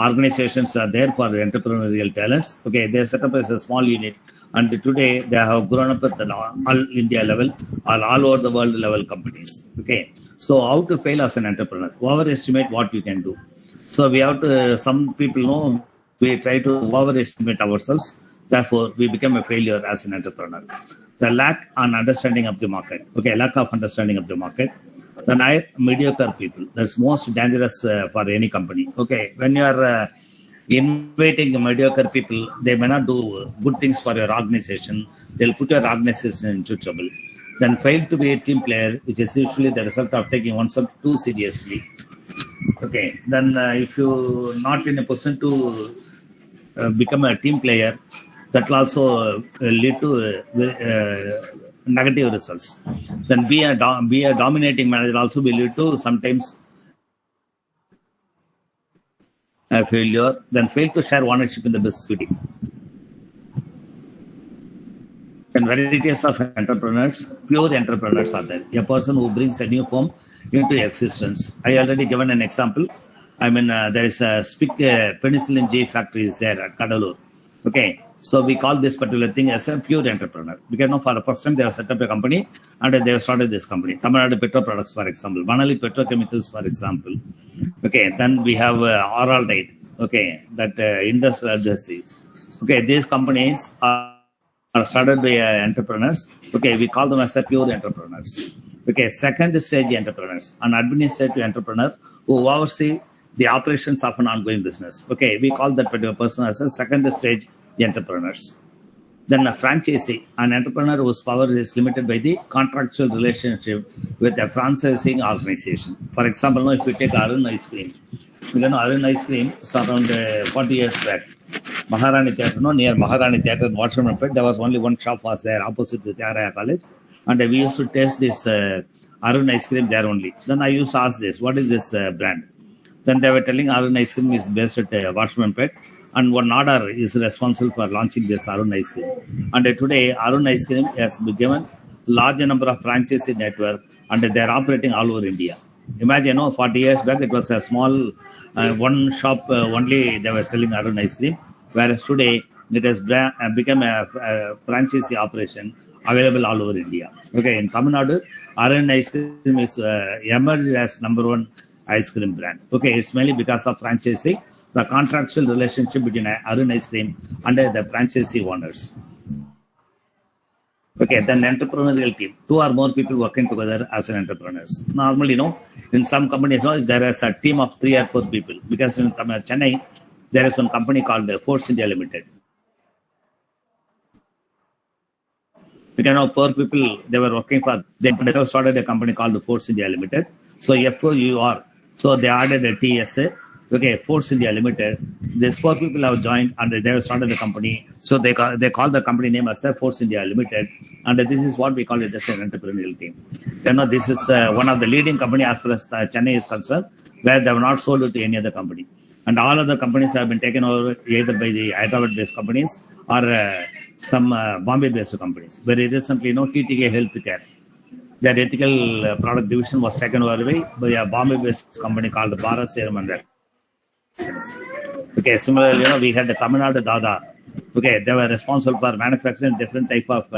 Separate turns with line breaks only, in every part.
organizations are there for entrepreneurial talents. Okay, they set up as a small unit, and today they have grown up at the all India level or all over the world level companies. Okay, so how to fail as an entrepreneur? Overestimate what you can do. So we have to. Some people know we try to overestimate ourselves. Therefore, we become a failure as an entrepreneur. The lack and understanding of the market. Okay, lack of understanding of the market. Then mediocre people. That's most dangerous for any company. Okay, when you are inviting mediocre people, they may not do good things for your organization. They'll put your organization into trouble. Then fail to be a team player, which is usually the result of taking oneself too seriously. Okay, then if you not in a position to become a team player, that will also lead to negative results. Then be a dominating manager also will lead to sometimes a failure. Then fail to share ownership in the business meeting. And varieties of entrepreneurs, pure entrepreneurs are there. A person who brings a new form into existence. I already given an example. I mean, there is a big penicillin G factory is there at Kadalur. Okay, so we call this particular thing as a pure entrepreneur. Because for the first time they have set up a company and they have started this company. Tamil Nadu Petro Products, for example. Banali Petrochemicals, for example. Okay, then we have Oral Diet. Okay, that industrial industry. Okay, these companies are started by entrepreneurs. Okay, we call them as a pure entrepreneurs. Okay, second stage entrepreneurs, an administrative entrepreneur who oversee the operations of an ongoing business. Okay, we call that particular person as a second stage entrepreneurs. Then a franchisee, an entrepreneur whose power is limited by the contractual relationship with a franchising organization. For example, if we take Arun Ice Cream, Arun Ice Cream is around 40 years back. Maharani Theatre, near Maharani Theatre in Washington Pet, there was only one shop was there opposite the Tiaraya College. And we used to taste this Arun Ice Cream there only. Then I used to ask this, what is this brand? Then they were telling Arun Ice Cream is based at Washington Pet. And one order is responsible for launching this Arun Ice Cream. And today, Arun Ice Cream has been given large number of franchisee network and they are operating all over India. Imagine, 40 years back, it was a small one shop only they were selling Arun Ice Cream. Whereas today, it has become a franchisee operation available all over India. Okay, in Tamil Nadu, Arun Ice Cream is emerged as number one ice cream brand. Okay, it's mainly because of franchisee, the contractual relationship between Arun Ice Cream and the franchisee owners. Okay, then entrepreneurial team. 2 or more people working together as an entrepreneurs. Normally, in some companies, there is a team of 3 or 4 people. Because in Chennai, there is one company called Force India Limited. Because 4 people, they were working for, they have started a company called Force India Limited. So FOUR. So they added a TSA. Okay, Force India Limited. These 4 people have joined and they have started a company. So they call the company name as Force India Limited. And this is what we call it as an entrepreneurial team. This is one of the leading company as far as Chennai is concerned, where they have not sold it to any other company. And all other companies have been taken over either by the Hyderabad-based companies or some Bombay-based companies. Very recently, TTK Healthcare. Their ethical product division was taken over by a Bombay-based company called Bharat Serum and Okay, similarly, we had the Tamil Nadu Dada. Okay, they were responsible for manufacturing different type of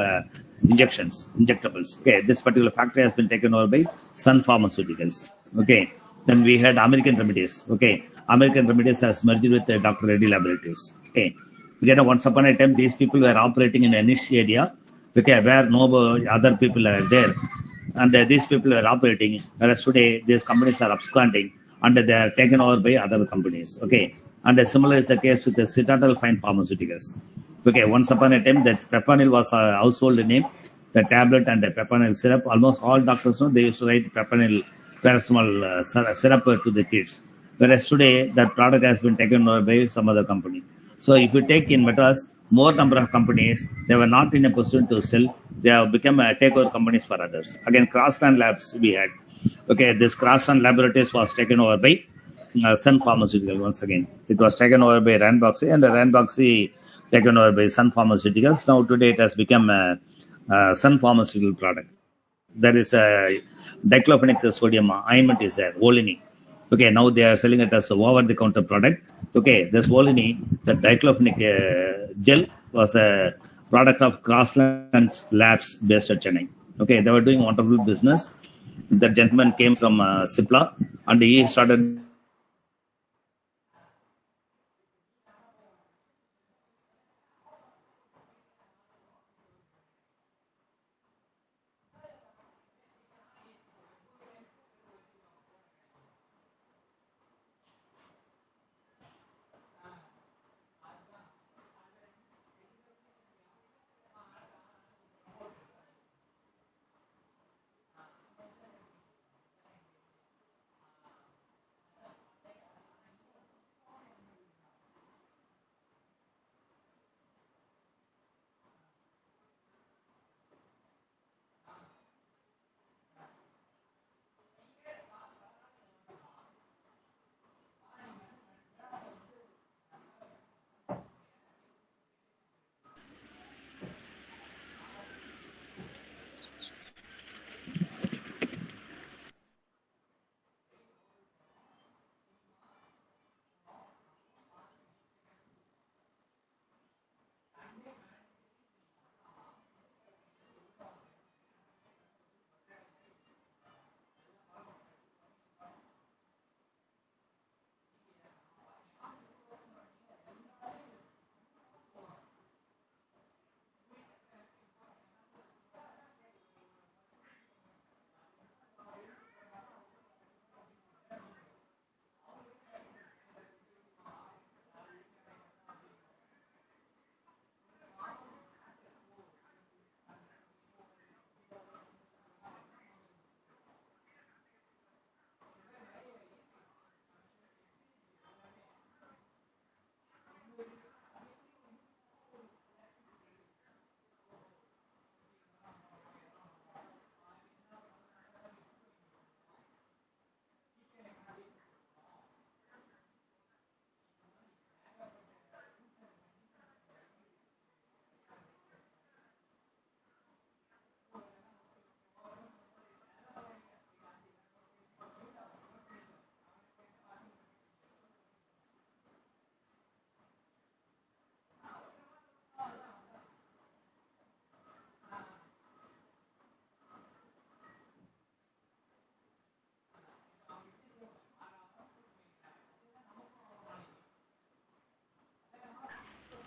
injectables. Okay, this particular factory has been taken over by Sun Pharmaceuticals. Okay, then we had American Remedies. Okay, American Remedies has merged with Dr. Reddy Laboratories. Okay, once upon a time, these people were operating in a niche area, okay, where no other people are there, and these people were operating. Whereas today, these companies are absconding and they are taken over by other companies. Okay, and similar is the case with the Citadel Fine Pharmaceuticals. Okay, once upon a time, that Peppanil was a household name. The tablet and the Peppanil syrup, almost all doctors know they used to write Peppanil paracetamol syrup to the kids. Whereas today, that product has been taken over by some other company. So if you take in Madras, more number of companies, they were not in a position to sell. They have become takeover companies for others. Again, Crosstown Labs we had. Okay, this Crosstown Laboratories was taken over by Sun Pharmaceutical once again. It was taken over by Ranbaxy and Ranbaxy taken over by Sun Pharmaceuticals. Now today it has become a Sun Pharmaceutical product. There is a diclofenac sodium ointment is there, Volini. Okay, now they are selling it as a over-the-counter product. Okay, this Volini, the diclofenac gel was a product of Crossland Labs based at Chennai. Okay, they were doing wonderful business. The gentleman came from Sipla and he started.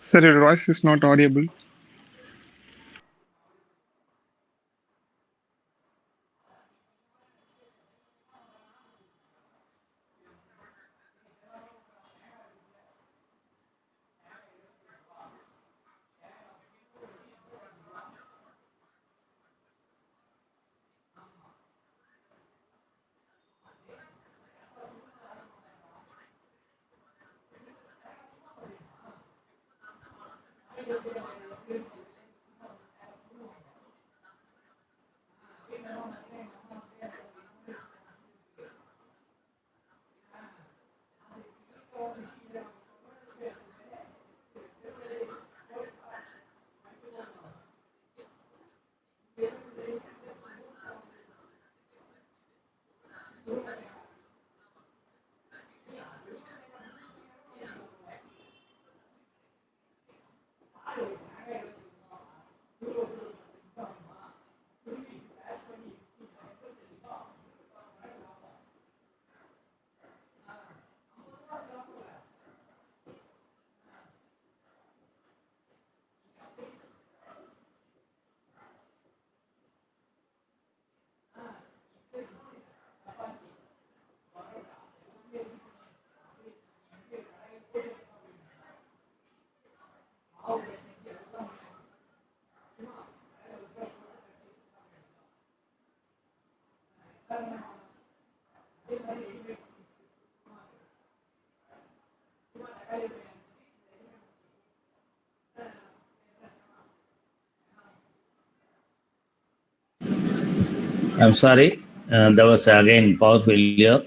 Sir, your voice is not audible.
I'm sorry, there was again power failure.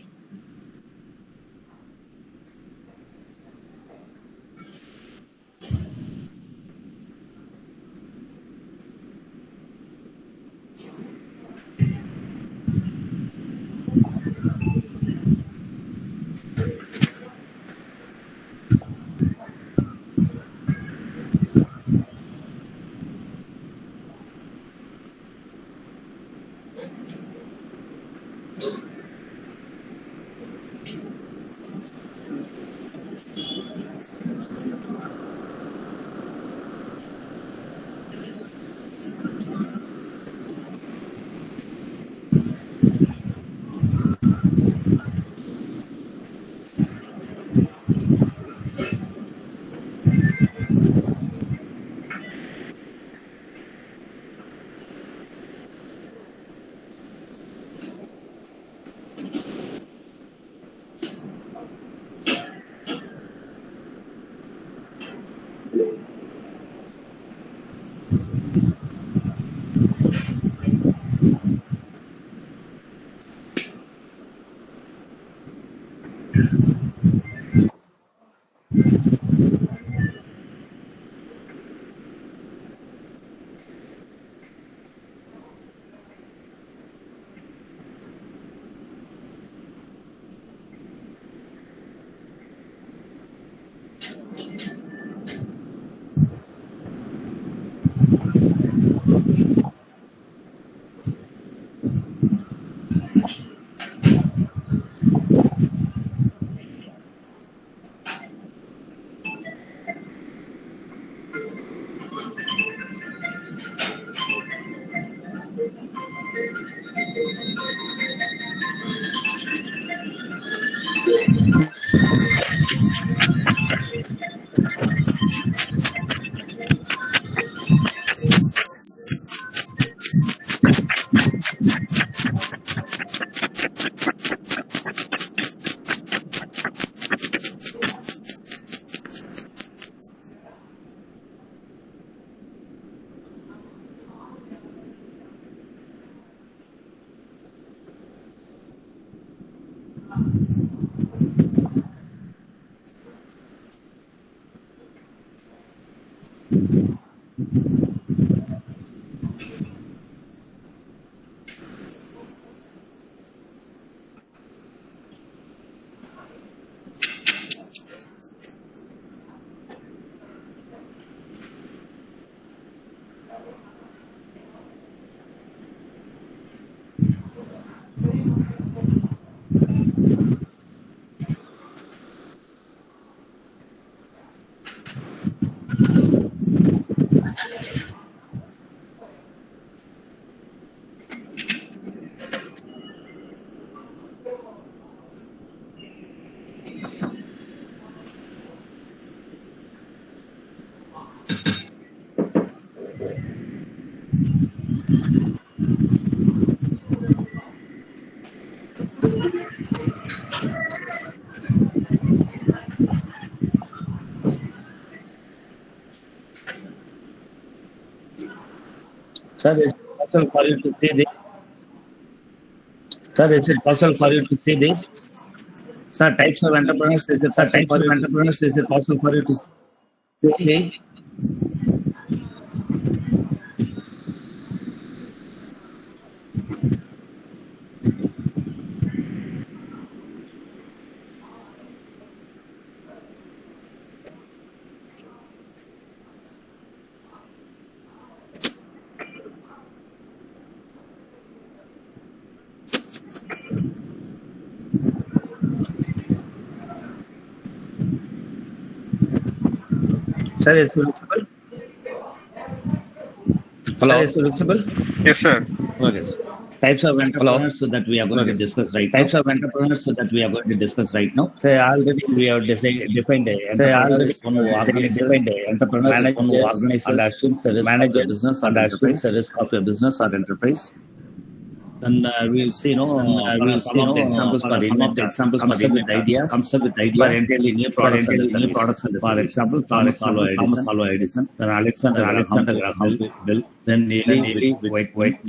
Sir, is it possible for you to say this? Sir, is it possible for you to say this? Sir, types of entrepreneurs, is it possible for you to say? Sir, is it visible?
Hello.
Sir, is it visible?
Yes, sir.
Okay. Sir. Types of entrepreneurs so that we are going to discuss right now. Types of entrepreneurs so that we are going to discuss right now. Say already we have defined a entrepreneur is one who organizes, entrepreneur is one who organizes and assumes the risk of a business or assumes the risk of a business or enterprise. And we'll see, some of the examples comes up with ideas for entirely new products and services. For example, Thomas Alva Edison, then Alexander Graham Bell, then Neely White,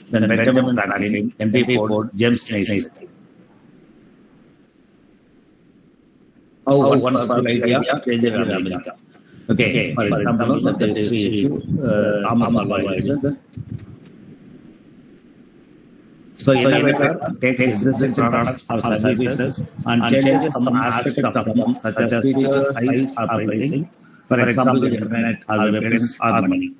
then Benjamin Franklin, Henry Ford, James Naismith. How one idea changed America. Okay, for example, that is Thomas Alva Edison. So innovator takes existing products or services and changes some aspect of them, such as features, size, or pricing. For example, internet or weapons or money.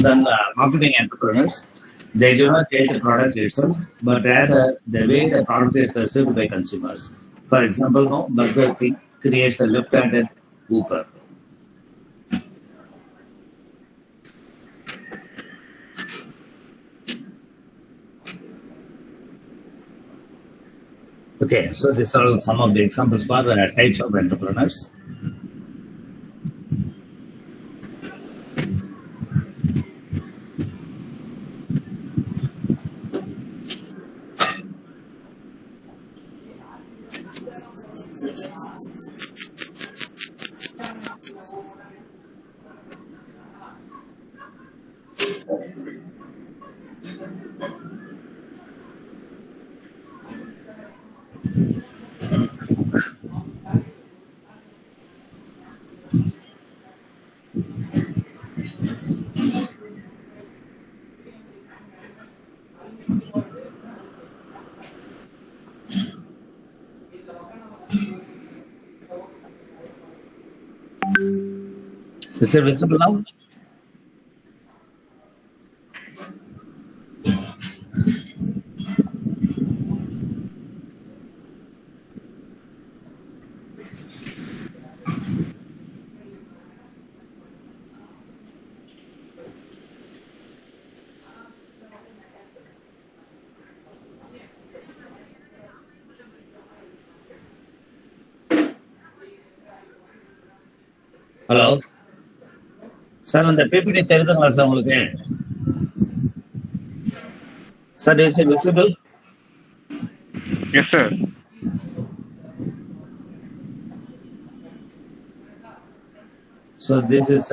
Then marketing entrepreneurs, they do not change the product itself, but rather the way the product is perceived by consumers. For example, no, Burger King creates a left-handed Uber. Okay, so these are some of the examples for types of entrepreneurs. Is it visible now? Hello? Sir அந்த PPT தெரியுதுங்களா sir உங்களுக்கு? Sir is it visible?
Yes, sir.
So this is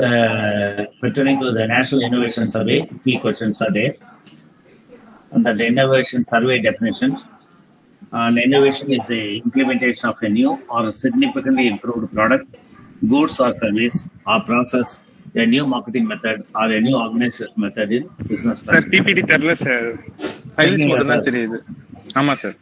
pertaining to the National Innovation Survey. Key questions are there. Under the Innovation Survey definitions, an innovation is the implementation of a new or significantly improved product, goods or service or process, a new marketing method or a new organization method in business.
Sir, PPT தெரியல sir. Files மட்டும் தான் தெரியுது. ஆமா sir.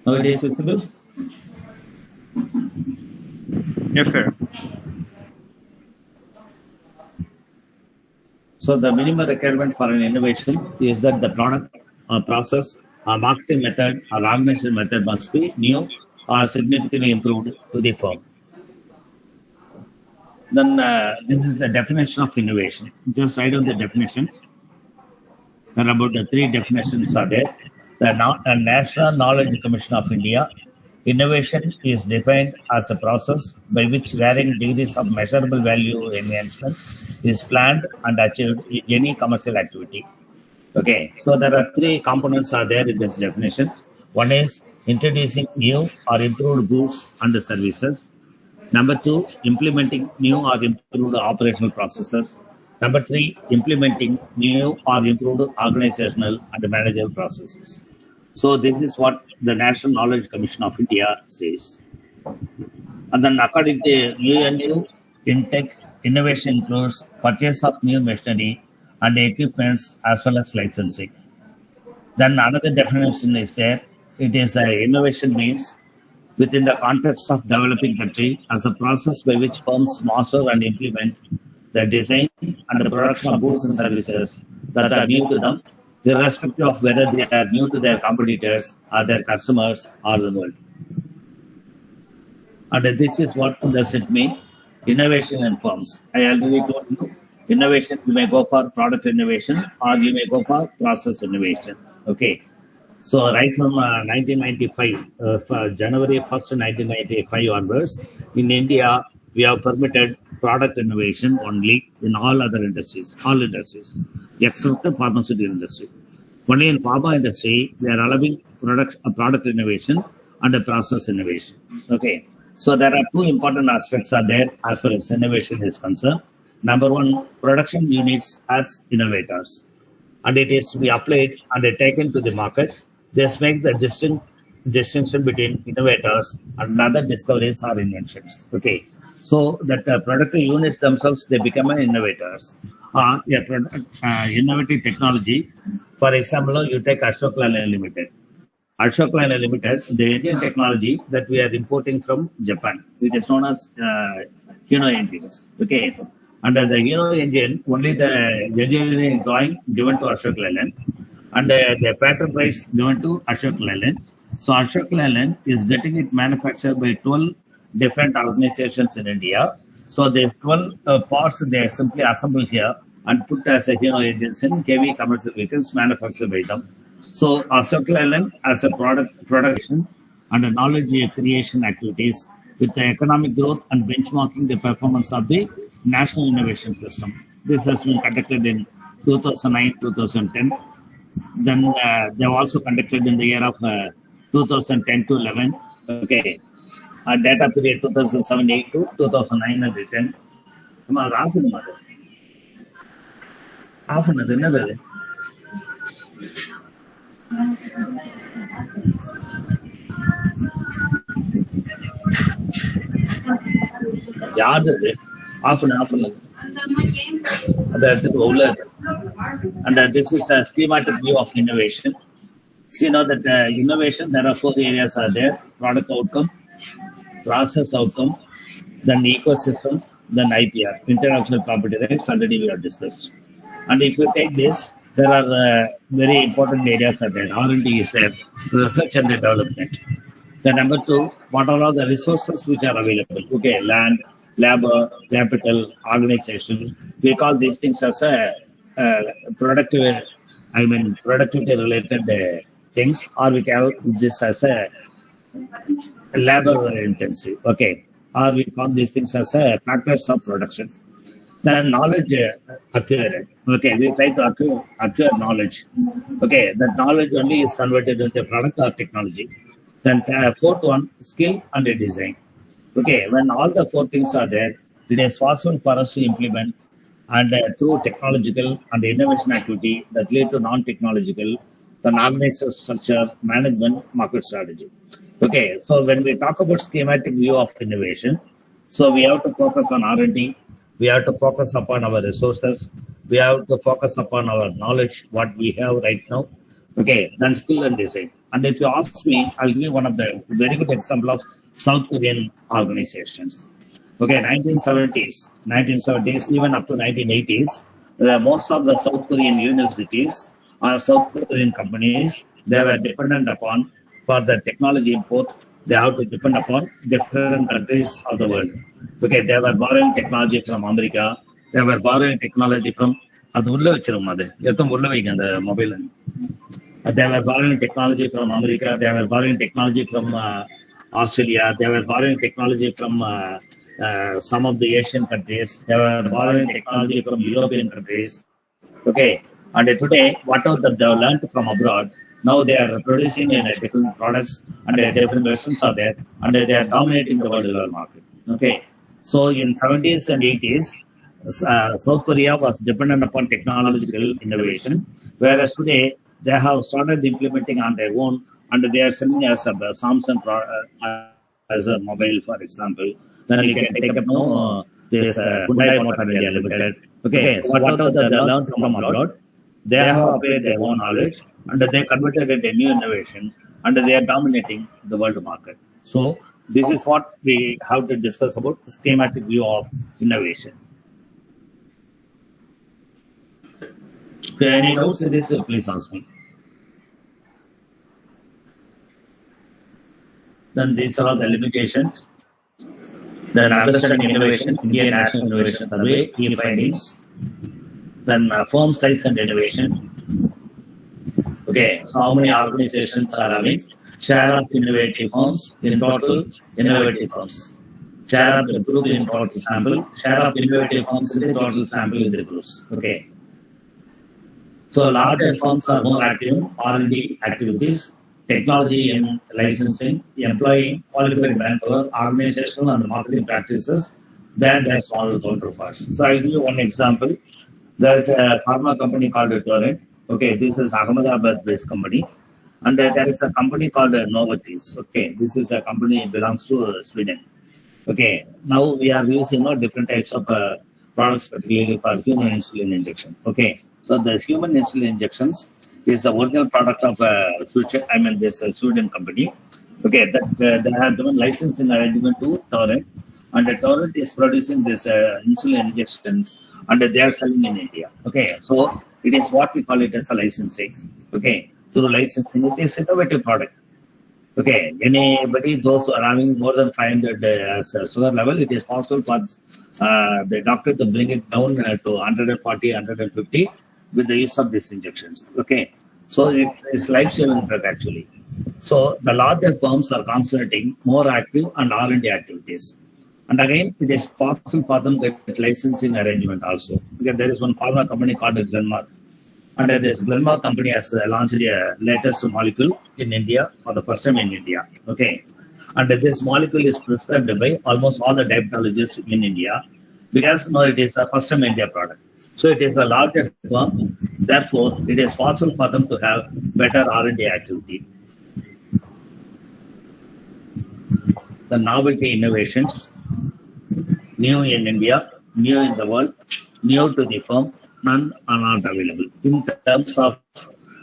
Now it is visible?
Yes, sir.
So the minimum requirement for an innovation is that the product or process or marketing method or organization method must be new or significantly improved to the firm. Then this is the definition of innovation. Just write down the definition. And about the three definitions are there. The National Knowledge Commission of India, innovation is defined as a process by which varying degrees of measurable value enhancement is planned and achieved in any commercial activity. Okay, so there are three components are there in this definition. One is introducing new or improved goods and services. Number two, implementing new or improved operational processes. Number three, implementing new or improved organizational and managerial processes. So this is what the National Knowledge Commission of India says. And then according to UNU, InTech, innovation includes purchase of new machinery and equipments as well as licensing. Then another definition is there. It is innovation means within the context of developing country as a process by which firms master and implement the design and the production of goods and services that are new to them, irrespective of whether they are new to their competitors or their customers or the world. And this is what does it mean? Innovation in firms. I already told you, innovation, you may go for product innovation or you may go for process innovation. Okay. So right from 1995, for January 1st, 1995 onwards, in India, we have permitted product innovation only in all other industries, except the pharmaceutical industry. Only in pharma industry, we are allowing product innovation and a process innovation. Okay. So there are two important aspects are there as far as innovation is concerned. Number one, production units as innovators. And it is to be applied and taken to the market. This makes the distinction between innovators and other discoveries or inventions. Okay. So that productive units themselves, they become innovators. innovative technology. For example, you take Ashok Leyland Limited. Ashok Leyland Limited, the engine technology that we are importing from Japan, which is known as Hino engines. Okay. Under the Hino engine, only the engineering drawing given to Ashok Leyland and the patent rights given to Ashok Leyland. So Ashok Leyland is getting it manufactured by 12 different organizations in India. So these 12 parts they simply assemble here and put as a Hino engines in heavy commercial vehicles manufactured by them. So Ashok Leyland as a production and a knowledge creation activities with the economic growth and benchmarking the performance of the national innovation system. This has been conducted in 2009-2010. Then they have also conducted in the year of 2010 to 11. Okay. Data period 2007-8 to 2009-10. Half another. யாரு of and this is a schematic view of innovation. So you know that innovation, there are 4 areas are there: product outcome, process outcome, then ecosystem, then IPR, intellectual property rights. Already we have discussed. And if you take this, there are very important areas are there. R&D is there, research and development. The number 2, what are all the resources which are available? Okay, land, labor, capital, organization. We call these things as a productivity related things, or we call this as a labor intensive. Okay, or we call these things as a factors of production. Then knowledge acquired. Okay, we try to acquire knowledge. Okay, that knowledge only is converted into product or technology. Then 4th one, skill and design. Okay, when all the 4 things are there, it is possible for us to implement and through technological and innovation activity that lead to non-technological, then organizational structure, management, market strategy. Okay, so when we talk about schematic view of innovation, so we have to focus on R&D, we have to focus upon our resources, we have to focus upon our knowledge, what we have right now. Okay, then skill and design. And if you ask me, I'll give you one of the very good example of South Korean organizations. Okay, 1970s, even up to 1980s, most of the South Korean universities or South Korean companies, they were dependent upon, for the technology import, they have to depend upon different countries of the world. Okay, they were borrowing technology from America, they were borrowing technology from, they were borrowing technology from America, they were borrowing technology from Australia, they were borrowing technology from some of the Asian countries, they were borrowing technology from European countries. Okay, and today, whatever that they have learned from abroad, now they are producing in different products and different versions are there, and they are dominating the world market. Okay, so in 70s and 80s, South Korea was dependent upon technological innovation, whereas today they have started implementing on their own, and they are selling as a Samsung as a mobile, for example. Then you can take up this Hyundai Motor India Limited. Okay, so whatever they learned from abroad, they have applied their own knowledge and they converted it a new innovation and they are dominating the world market. So this is what we have to discuss about the schematic view of innovation. Okay, any doubts in this, please ask me. Then these are all the limitations. Then understanding innovation, Indian National Innovation Survey, key findings. Then firm size and innovation. Okay, so how many organizations are having? Share of innovative firms in total innovative firms. Share of the group in total sample. Share of innovative firms in the total sample in the groups. Okay. So larger firms are more active R&D activities, technology and licensing, employing qualified manpower, organizational and marketing practices than their smaller counterparts. So I'll give you one example. There's a pharma company called Turbine. Okay, this is Ahmedabad-based company. And there is a company called Novartis. Okay, this is a company belongs to Sweden. Okay, now we are using different types of products particularly for human insulin injection. Okay, so the human insulin injections is the original product of this Sweden company. Okay, that they have given licensing arrangement to Torrent, and the Torrent is producing this insulin injections, and they are selling in India. Okay, so it is what we call it as a licensing. Okay, through licensing, it is innovative product. Okay, anybody, those who are having more than 500 as a sugar level, it is possible for the doctor to bring it down to 140, 150 with the use of these injections. Okay, so it is life-saving drug actually. So the larger firms are concentrating more active and R&D activities. And again, it is possible for them to get licensing arrangement also. Because there is one pharma company called Glenmark. And this Glenmark company has launched a latest molecule in India for the first time in India. Okay. And this molecule is prescribed by almost all the diabetologists in India because now it is a first time India product. So it is a larger firm. Therefore, it is possible for them to have better R&D activity. The novelty innovations, new in India, new in the world, new to the firm, none are not available. In terms of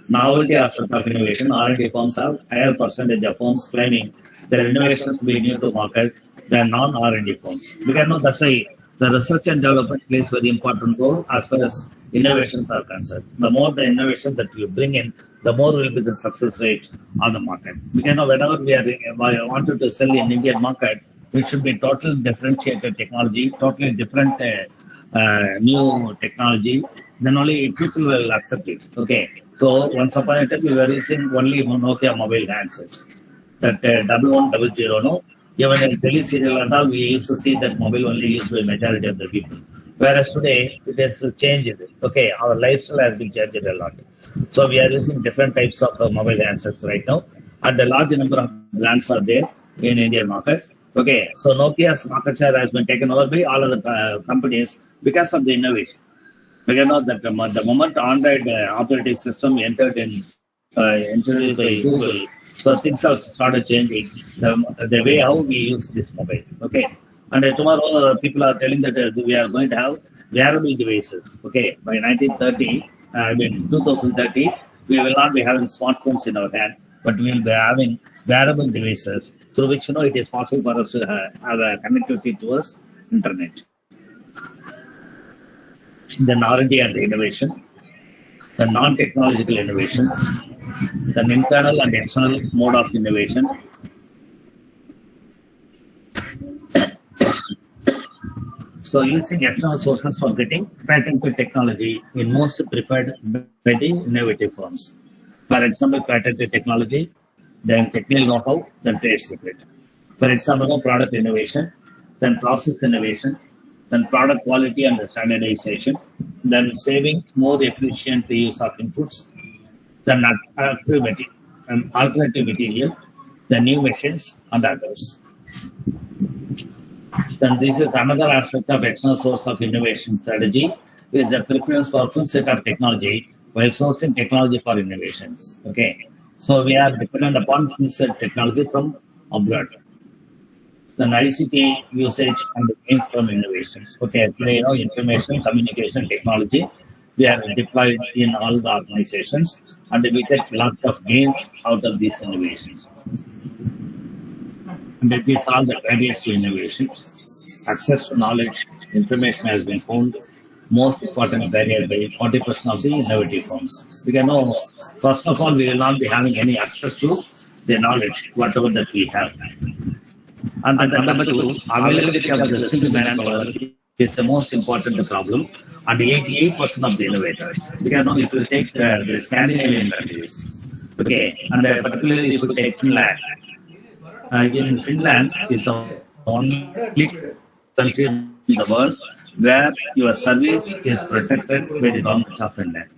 novelty aspect of innovation, R&D firms have higher percentage of firms claiming their innovations to be new to market than non-R&D firms. Because no, that's why the research and development plays very important role as far as innovations are concerned. The more the innovation that you bring in, the more will be the success rate on the market. Because now whenever we wanted to sell in Indian market, it should be totally differentiated technology, totally different new technology, then only people will accept it. Okay. So once upon a time, we were using only Nokia mobile handsets. That 1100, no? Even in Delhi serial and all, we used to see that mobile only used by majority of the people. Whereas today, it has changed. Okay, our lifestyle has been changed a lot. So we are using different types of mobile handsets right now. And a large number of brands are there in Indian market. Okay, so Nokia's market share has been taken over by all of the companies because of the innovation. Because now that the moment Android operating system entered in introduced by Google, so things have started changing the way how we use this mobile. Okay, and tomorrow people are telling that we are going to have wearable devices. Okay, by 2030, we will not be having smartphones in our hand, but we will be having wearable devices through which it is possible for us to have a connectivity towards internet. Then R&D and innovation, the non-technological innovations, the internal and external mode of innovation. So using external sources for getting patented technology in most preferred by the innovative firms. For example, patented technology, then technical know-how, then trade secret. For example, product innovation, then process innovation, then product quality and standardization, then saving more efficient use of inputs, then alternative material, the new machines and others. Then this is another aspect of external source of innovation strategy is the preference for full set of technology while sourcing technology for innovations. Okay, so we are dependent upon full set technology from abroad. Then ICT usage and the gains from innovations. Okay, today information communication technology we are deployed in all the organizations and we get a lot of gains out of these innovations. And these are the barriers to innovation. Access to knowledge, information has been found most important barrier by 40% of the innovative firms. We can know, first of all, we will not be having any access to the knowledge, whatever that we have. And number two, availability of the skilled manpower is the most important problem. And 88% of the innovators. We can know if you take the Scandinavian countries, okay, and particularly if you take Finland. In Finland is the only country in the world where your service is protected by the government of Finland.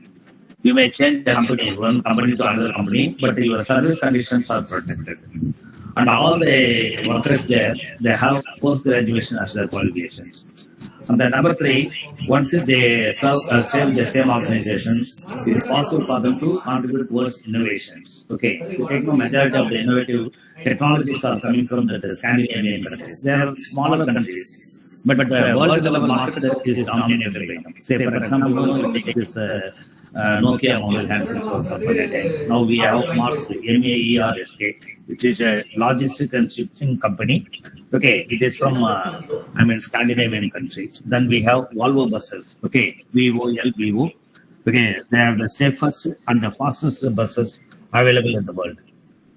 You may change the company, one company to another company, but your service conditions are protected. And all the workers there, they have post-graduation as their qualifications. And then number three, once they serve the same organization, it is possible for them to contribute towards innovations. Okay, you take the majority of the innovative technologies are coming from the Scandinavian countries. They are smaller countries. but world level market is dominated by them. Say, for example, we take this Nokia mobile handsets or something like that. Now we have Maersk, M-A-E-R-S-K, which is a logistic and shipping company. Okay, it is from, Scandinavian country. Then we have Volvo buses. Okay, VOLVO. Okay, they are the safest and the fastest buses available in the world.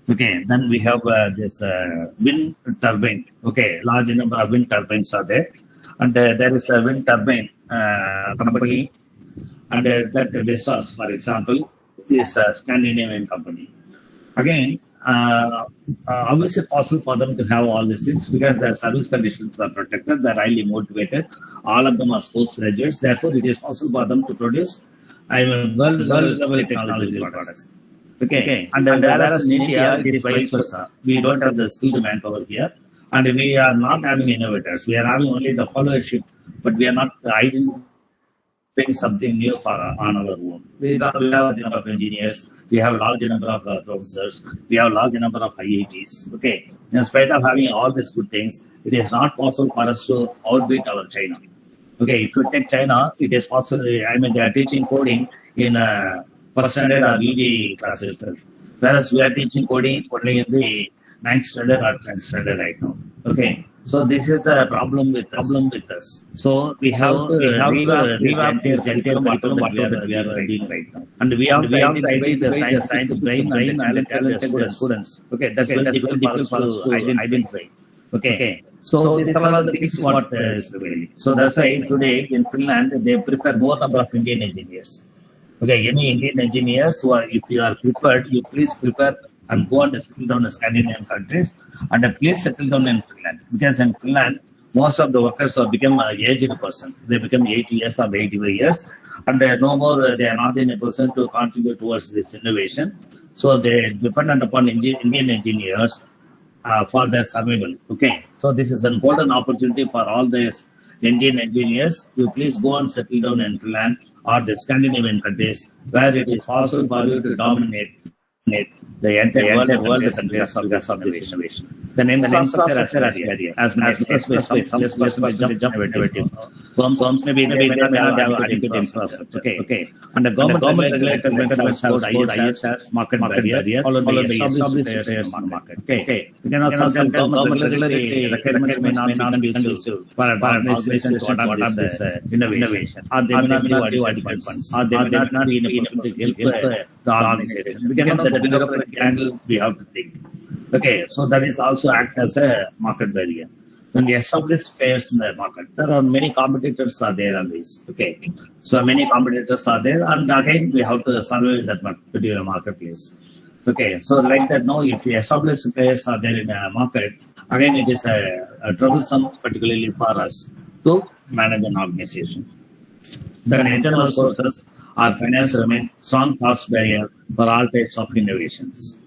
Okay, then we have this wind turbine. Okay, large number of wind turbines are there. And there is a wind turbine company. And that Vestas, for example, is a Scandinavian company. Again, how is it possible for them to have all these things? Because their service conditions are protected, they're highly motivated. All of them are sports graduates. Therefore, it is possible for them to produce world-level technology products. Okay. And whereas in India, it is vice versa. We don't have the skilled manpower here. And we are not having innovators. We are having only the followership, but we are not identifying something new on our own. We have a large number of engineers. We have a large number of professors. We have a large number of IITs. Okay. In spite of having all these good things, it is not possible for us to outbeat our China. Okay. If you take China, it is possible. They are teaching coding in first standard or UG classes. Whereas we are teaching coding only in the 9th standard or 10th standard right now. Okay. So this is the problem with us. So we have to revamp this entire curriculum that we are reading right now. And we have to identify the scientific brain and the talented students. Okay, that's very difficult for us to identify. Okay. So these are all the things what is prevailing. So that's why today in Finland they prepare more number of Indian engineers. Okay, any Indian engineers who are, if you are prepared, you please prepare and go and settle down in Scandinavian countries, and please settle down in Finland. Because in Finland, most of the workers have become an aged person. They become 80 years or 85 years, and no more, they are not in a position to contribute towards this innovation. So they depend upon Indian engineers for their survival. Okay, so this is a golden opportunity for all these Indian engineers. You please go and settle down in Finland or the Scandinavian countries, where it is possible for you to dominate the entire world countries of this innovation. Then in the infrastructure as barrier, as many expressways, innovative firms maybe they have adequate infrastructure. Okay. And the government regulator have ISRs, market barrier, followed by established players in the market. Okay. Because sometimes government regulatory requirements may not be conducive for an organization to adopt this innovation. Or they may not be adequate funds. Or they may not be in a position to help the organization. Because of the bureaucratic angle we have to think. Okay, so that is also act as a market barrier. When we establish players in the market, there are many competitors are there on this. Okay, so many competitors are there, and again we have to survey that particular marketplace. Okay, so like that now, if we establish players are there in a market, again it is a troublesome, particularly for us to manage an organization. The internal sources or finance remain strong cost barrier for all types of innovations.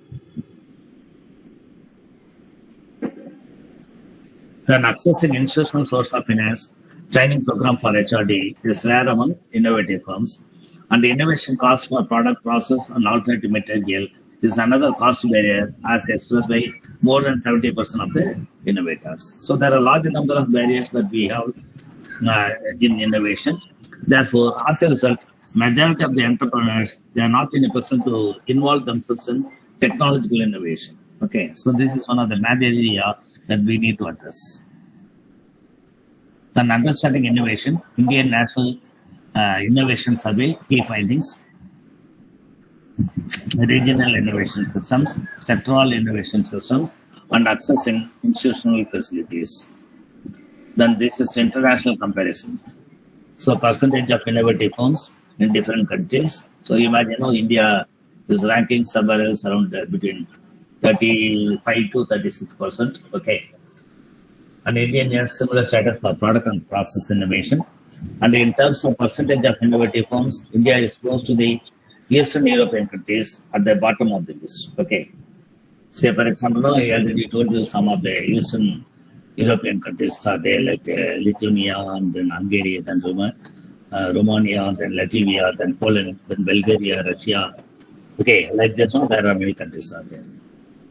Then accessing institutional source of finance training program for HRD is rare among innovative firms, and the innovation cost for product process and alternative material is another cost barrier as expressed by more than 70% of the innovators. So there are a large number of barriers that we have in innovation. Therefore, as a result, majority of the entrepreneurs, they are not in a position to involve themselves in technological innovation. Okay, so this is one of the major areas that we need to address. Then understanding innovation, Indian National Innovation Survey, key findings, regional innovation systems, sectoral innovation systems, and accessing institutional facilities. Then this is international comparisons. So percentage of innovative firms in different countries. So imagine India is ranking somewhere else around between 35 to 36%. Okay. And India has similar status for product and process innovation. And in terms of percentage of innovative firms, India is close to the Eastern European countries at the bottom of the list. Okay. Say, for example, I already told you some of the Eastern European countries are there, like Lithuania, and then Hungary, then Romania, then Latvia, then Poland, then Bulgaria, Russia. Okay, like that, there are many countries are there.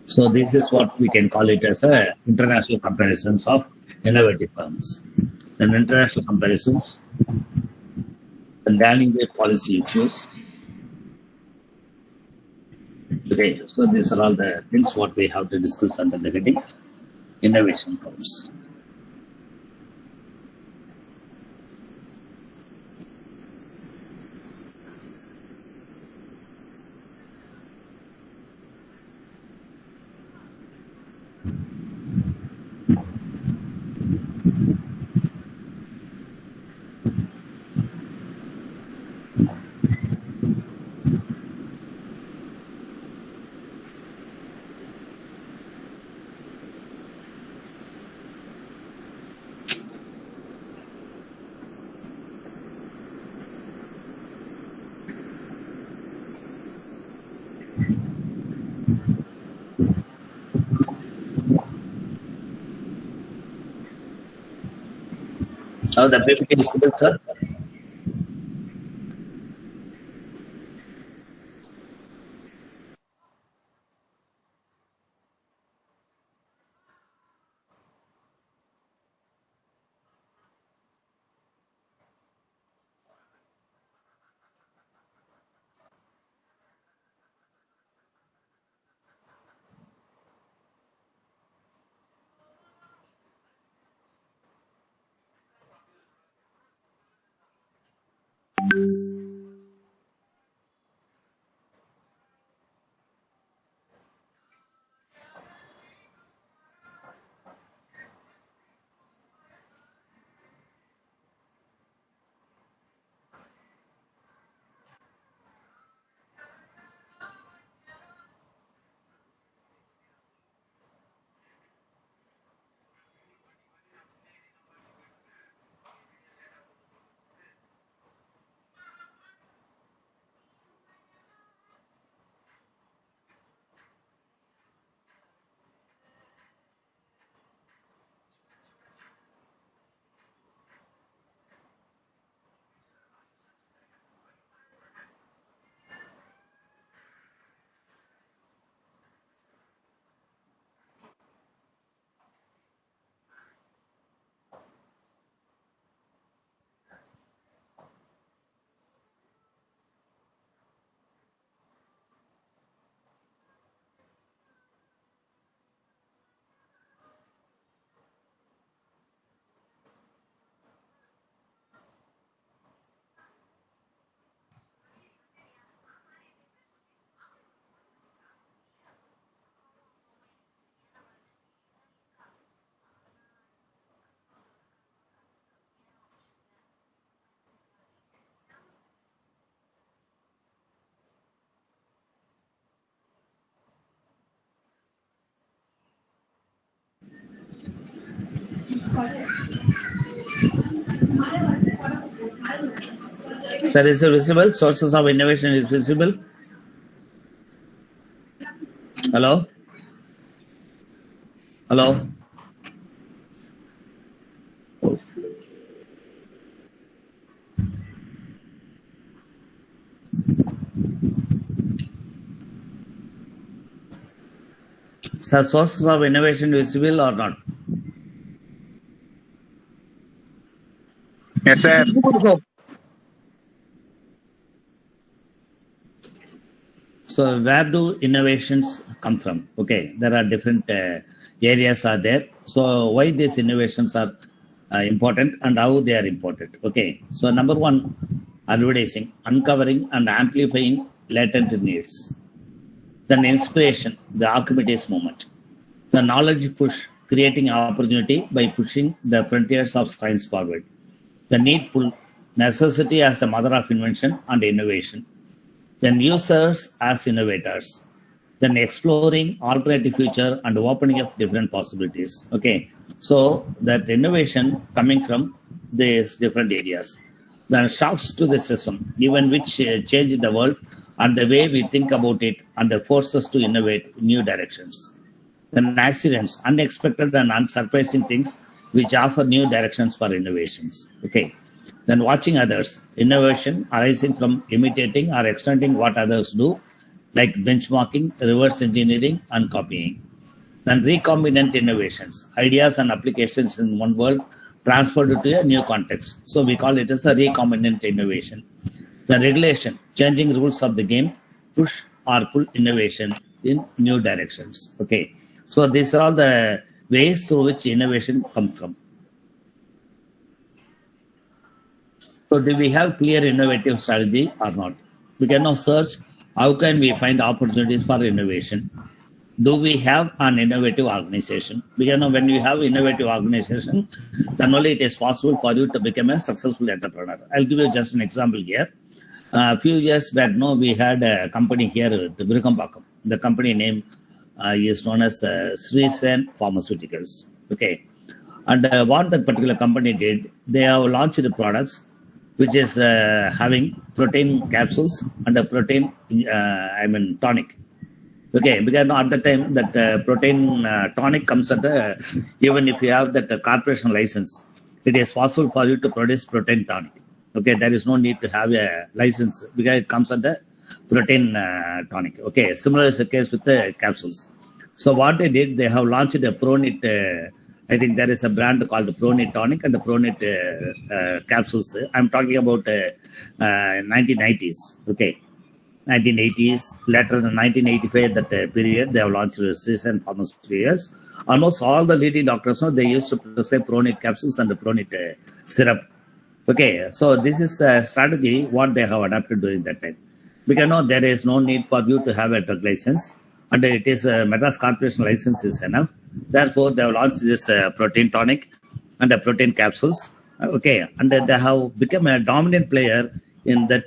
So this is what we can call it as a international comparisons of innovative firms. then international comparisons, then learning by policy issues. Okay, so these are all the things what we have to discuss under the heading innovation counts. Now the PPT is good, sir. Sir, is it visible? Sources of innovation is visible. Hello? Hello? Sir, sources of innovation visible or not?
Yes, sir.
So where do innovations come from? Okay, there are different areas are there. So why these innovations are important and how they are important? Okay, so number one, advertising, uncovering and amplifying latent needs. Then inspiration, the Archimedes moment. The knowledge push, creating opportunity by pushing the frontiers of science forward. The need pull, necessity as the mother of invention and innovation. Then users as innovators. Then exploring alternative future and opening up different possibilities. Okay, so that innovation coming from these different areas. Then shocks to the system, even which change the world and the way we think about it and force us to innovate new directions. Then accidents, unexpected and unsurprising things which offer new directions for innovations. Okay. Then watching others, innovation arising from imitating or extending what others do, like benchmarking, reverse engineering, and copying. Then recombinant innovations, ideas and applications in one world transferred to a new context. So we call it as a recombinant innovation. The regulation, changing rules of the game, push or pull innovation in new directions. Okay. So these are all the ways through which innovation comes from. So do we have clear innovative strategy or not? We can now search how can we find opportunities for innovation. Do we have an innovative organization? Because now when you have innovative organization, then only it is possible for you to become a successful entrepreneur. I'll give you just an example here. A few years back, no, we had a company here at Virukampakam. The company name is known as Sri Sen Pharmaceuticals. Okay. And what that particular company did, they have launched the products which is having protein capsules and a protein, tonic. Okay, because at the time that protein tonic comes under, even if you have that corporation license, it is possible for you to produce protein tonic. Okay, there is no need to have a license because it comes under protein tonic. Okay, similar is the case with the capsules. So what they did, they have launched a Pronit. I think there is a brand called the Pronit tonic and the Pronit capsules. I'm talking about 1990s. Okay. 1980s, later in 1985, that period, they have launched Season Pharmaceuticals. Almost all the leading doctors know they used to prescribe Pronit capsules and the Pronit syrup. Okay, so this is a strategy what they have adapted during that time. Because now there is no need for you to have a drug license, and it is a Madras Corporation license is enough. Therefore, they have launched this protein tonic and the protein capsules. Okay, and they have become a dominant player in that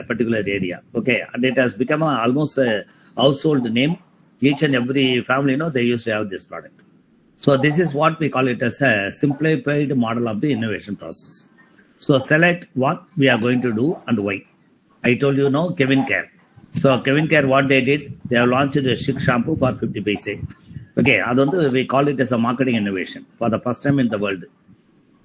particular area. Okay, and it has become almost a household name. Each and every family, they used to have this product. So this is what we call it as a simplified model of the innovation process. So select what we are going to do and why. I told you now, Kevin Care. So Kevin Care, what they did, they have launched a Chic shampoo for 50 paise. Okay, we call it as a marketing innovation for the first time in the world.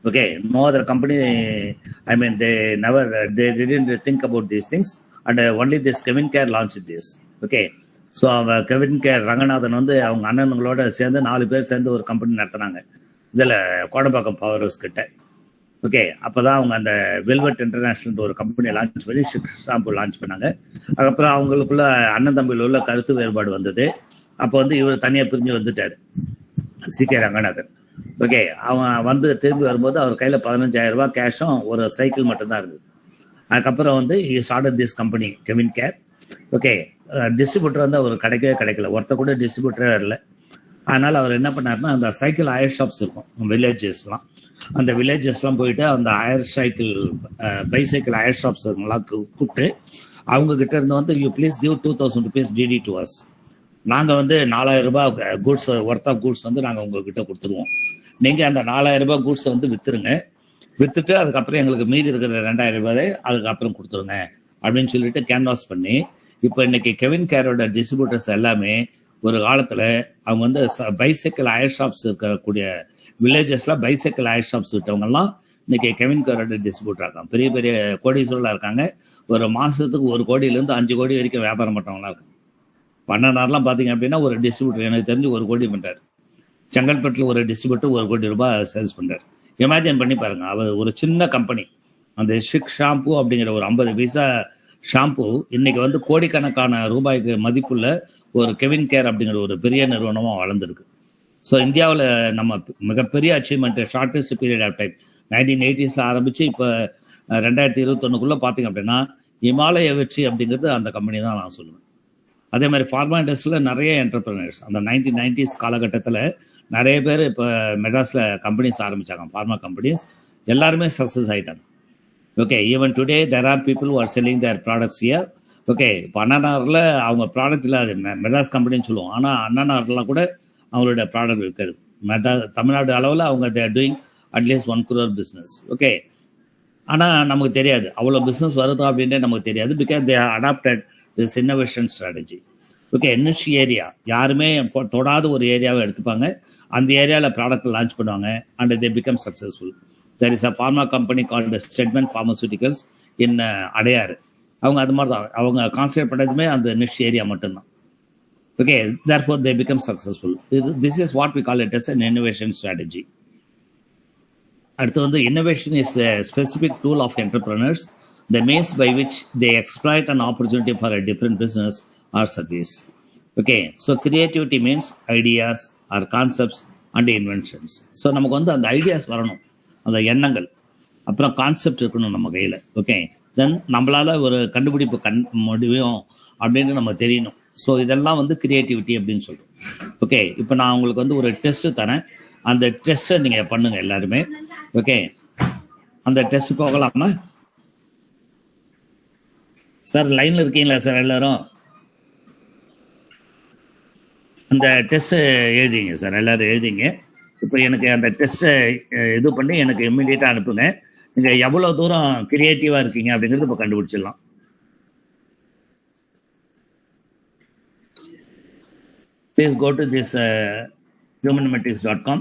Okay, no other company, they didn't think about these things, and only this Kevin Care launched this. Okay, so Kevin Care Ranganathan வந்து அவங்க அண்ணனுங்களோட சேர்ந்து 4 பேர் சேர்ந்து ஒரு company நடத்துனாங்க இதில் Kodambakkam power house கிட்ட. Okay, அப்போ தான் அவங்க அந்த வெல்வெட் இன்டர்நேஷ்னல் ஒரு கம்பெனியை லான்ச் பண்ணி ஷாம்பு லான்ச் பண்ணாங்க. அதுக்கப்புறம் அவங்களுக்குள்ள அண்ணன் தம்பியில் உள்ள கருத்து வேறுபாடு வந்தது. அப்போ வந்து இவர் தனியாக பிரிஞ்சு வந்துட்டார், சி.கே. ரங்கநாதன். ஓகே, அவன் வந்து திரும்பி வரும்போது அவர் கையில் 15,000 ரூபாய் கேஷும் ஒரு சைக்கிள் மட்டும்தான் இருந்தது. அதுக்கப்புறம் வந்து started this company Kevin care. Okay, distributor வந்து அவர் கிடைக்கல, ஒருத்தர் கூட டிஸ்ட்ரிபியூட்டரே வரல. அதனால் அவர் என்ன பண்ணாருன்னா, அந்த சைக்கிள் ஹயர் ஷாப்ஸ் இருக்கும் வில்லேஜஸ்லாம், அந்த வில்லேஜஸ்லாம் போயிட்டு அந்த பைசைக்கிள் ஹயர் ஷாப்ஸ் எல்லாம் கூப்பிட்டு அவங்கக்கிட்ட இருந்து வந்து you please give 2,000 rupees DD to us. நாங்கள் வந்து 4,000 ரூபாய் கூட்ஸ் ஒர்த் ஆஃப் கூட்ஸ் வந்து நாங்கள் உங்ககிட்ட கொடுத்துருவோம். நீங்கள் அந்த 4,000 ரூபாய் கூட்ஸை வந்து விற்றுட்டு அதுக்கப்புறம் எங்களுக்கு மீதி இருக்கிற 2,000 ரூபாய் அதுக்கப்புறம் கொடுத்துருங்க அப்படின்னு சொல்லிட்டு கேன்வாஸ் பண்ணி, இப்போ இன்னைக்கு கெவின் கேரோட டிஸ்ட்ரிபியூட்டர்ஸ் எல்லாமே ஒரு காலத்தில் அவங்க வந்து பைசைக்கிள் ஹயர் ஷாப்ஸ் இருக்கக்கூடிய வில்லேஜஸில் பைசைக்கிள் ஹயர் ஷாப்ஸ் விட்டவங்கலாம் இன்னைக்கு கெவின் கேரோட டிஸ்ட்ரிபியூட்டர் இருக்காங்க. பெரிய பெரிய கோடீஸ்வரர்களாக இருக்காங்க. ஒரு மாதத்துக்கு 1 கோடியிலேருந்து 5 கோடி வரைக்கும் வியாபாரம் பண்ணுறவங்களாம் இருக்காங்க. பண்ணனாரெலாம் பார்த்தீங்க அப்படின்னா ஒரு டிஸ்ட்ரிபியூட்டர் எனக்கு தெரிஞ்சு 1 கோடி பண்ணுறாரு. செங்கல்பட்டில் ஒரு டிஸ்ட்ரிபியூட்டர் 1 கோடி ரூபாய் சேல்ஸ் பண்ணுறாரு. இமேஜின் பண்ணி பாருங்கள், அவர் ஒரு சின்ன கம்பெனி அந்த ஷிக் ஷாம்பு அப்படிங்கிற ஒரு 50 பைசா ஷாம்பு இன்னைக்கு வந்து கோடிக்கணக்கான ரூபாய்க்கு மதிப்புள்ள ஒரு கெவின் கேர் அப்படிங்கிற ஒரு பெரிய நிறுவனமாக வளர்ந்துருக்கு. ஸோ இந்தியாவில் நம்ம மிகப்பெரிய achievement shortest period of time 1980s ஆரம்பித்து இப்போ 2021 பார்த்தீங்க அப்படின்னா இமாலய வெற்றி அப்படிங்கிறது அந்த கம்பெனி தான் நான் சொல்லுவேன். அதே மாதிரி ஃபார்மா இண்டஸ்ட்ரியில் நிறைய என்டர்பிரினர்ஸ் அந்த 1990s காலகட்டத்தில் நிறைய பேர் இப்போ மெட்ராஸில் கம்பெனிஸ் ஆரம்பித்தாங்க, ஃபார்மா கம்பெனிஸ். எல்லாருமே சக்ஸஸ் ஆகிட்டாங்க. Okay, even today there are people who are selling their products here. Okay, இப்போ அண்ணாநகரில் அவங்க ப்ராடக்ட் இல்லை, அது மெட்ராஸ் கம்பெனின்னு சொல்லுவோம். ஆனால் அண்ணாநகர்லாம் கூட அவங்களோட ப்ராடக்ட் விற்கிறது. தமிழ்நாடு அளவில் அவங்க they're doing at least 1 crore business. Okay, ஆனால் நமக்கு தெரியாது அவ்வளோ பிஸ்னஸ் வருதா அப்படின்ட்டு நமக்கு தெரியாது. Because they adapted this innovation strategy. Okay, niche area யாருமே தொடாத ஒரு ஏரியாவை எடுத்துப்பாங்க, அந்த ஏரியாவில் ப்ராடக்ட் லான்ச் பண்ணுவாங்க and they become successful. There is a pharma company called Stedman pharmaceuticals in Adyar. அவங்க அது மாதிரி தான், அவங்க கான்சன்ட்ரேட் பண்ணதுமே அந்த நிஷ் ஏரியா மட்டும்தான். Okay, therefore they become successful. This is what we call it as an innovation strategy. அடுத்து வந்து innovation is a specific tool of entrepreneurs, the means by which they exploit an opportunity for a different business or service. Okay, so creativity means ideas or concepts and inventions. So நமக்கு வந்து அந்த ideas வரணும், அந்த எண்ணங்கள், அப்புறம் concept இருக்கணும் நம்ம கையில். ஓகே, தென் நம்மளால் ஒரு கண்டுபிடிப்பு முடியும் அப்படின்னு நம்ம தெரியணும். ஸோ இதெல்லாம் வந்து கிரியேட்டிவிட்டி அப்படின்னு சொல்கிறோம். ஓகே, இப்போ நான் உங்களுக்கு வந்து ஒரு டெஸ்ட்டு தரேன், அந்த டெஸ்ட்டை நீங்கள் பண்ணுங்கள் எல்லாருமே. ஓகே, அந்த டெஸ்ட் போகலாமா சார்? லைனில் இருக்கீங்களா சார் எல்லோரும்? அந்த டெஸ்ட்டை எழுதிங்க சார், எல்லோரும் எழுதிங்க. இப்போ எனக்கு அந்த டெஸ்ட்டை இது பண்ணி எனக்கு இம்மிடியேட்டாக அனுப்புங்க. நீங்கள் எவ்வளோ தூரம் கிரியேட்டிவாக இருக்கீங்க அப்படிங்கிறது இப்போ கண்டுபிடிச்சிடலாம். Please go to this humanmetrics.com.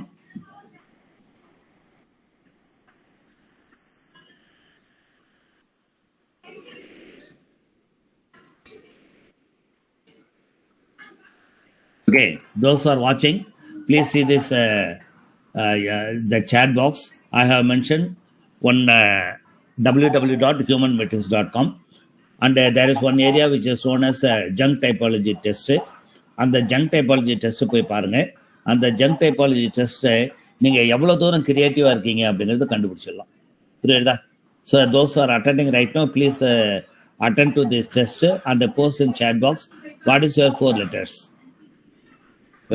Okay, those who are watching, please see this the chat box. I have mentioned one www.humanmetrics.com, and there is one area which is known as junk typology test. அந்த junk typology test போய் பாருங்கள். அந்த junk typology டெஸ்ட்டை நீங்கள் எவ்வளோ தூரம் க்ரியேட்டிவாக இருக்கீங்க அப்படிங்கிறது கண்டுபிடிச்சிடலாம். புரியுதா? So those are attending right now, please attend to this test and post in chat box what is your 4 letters.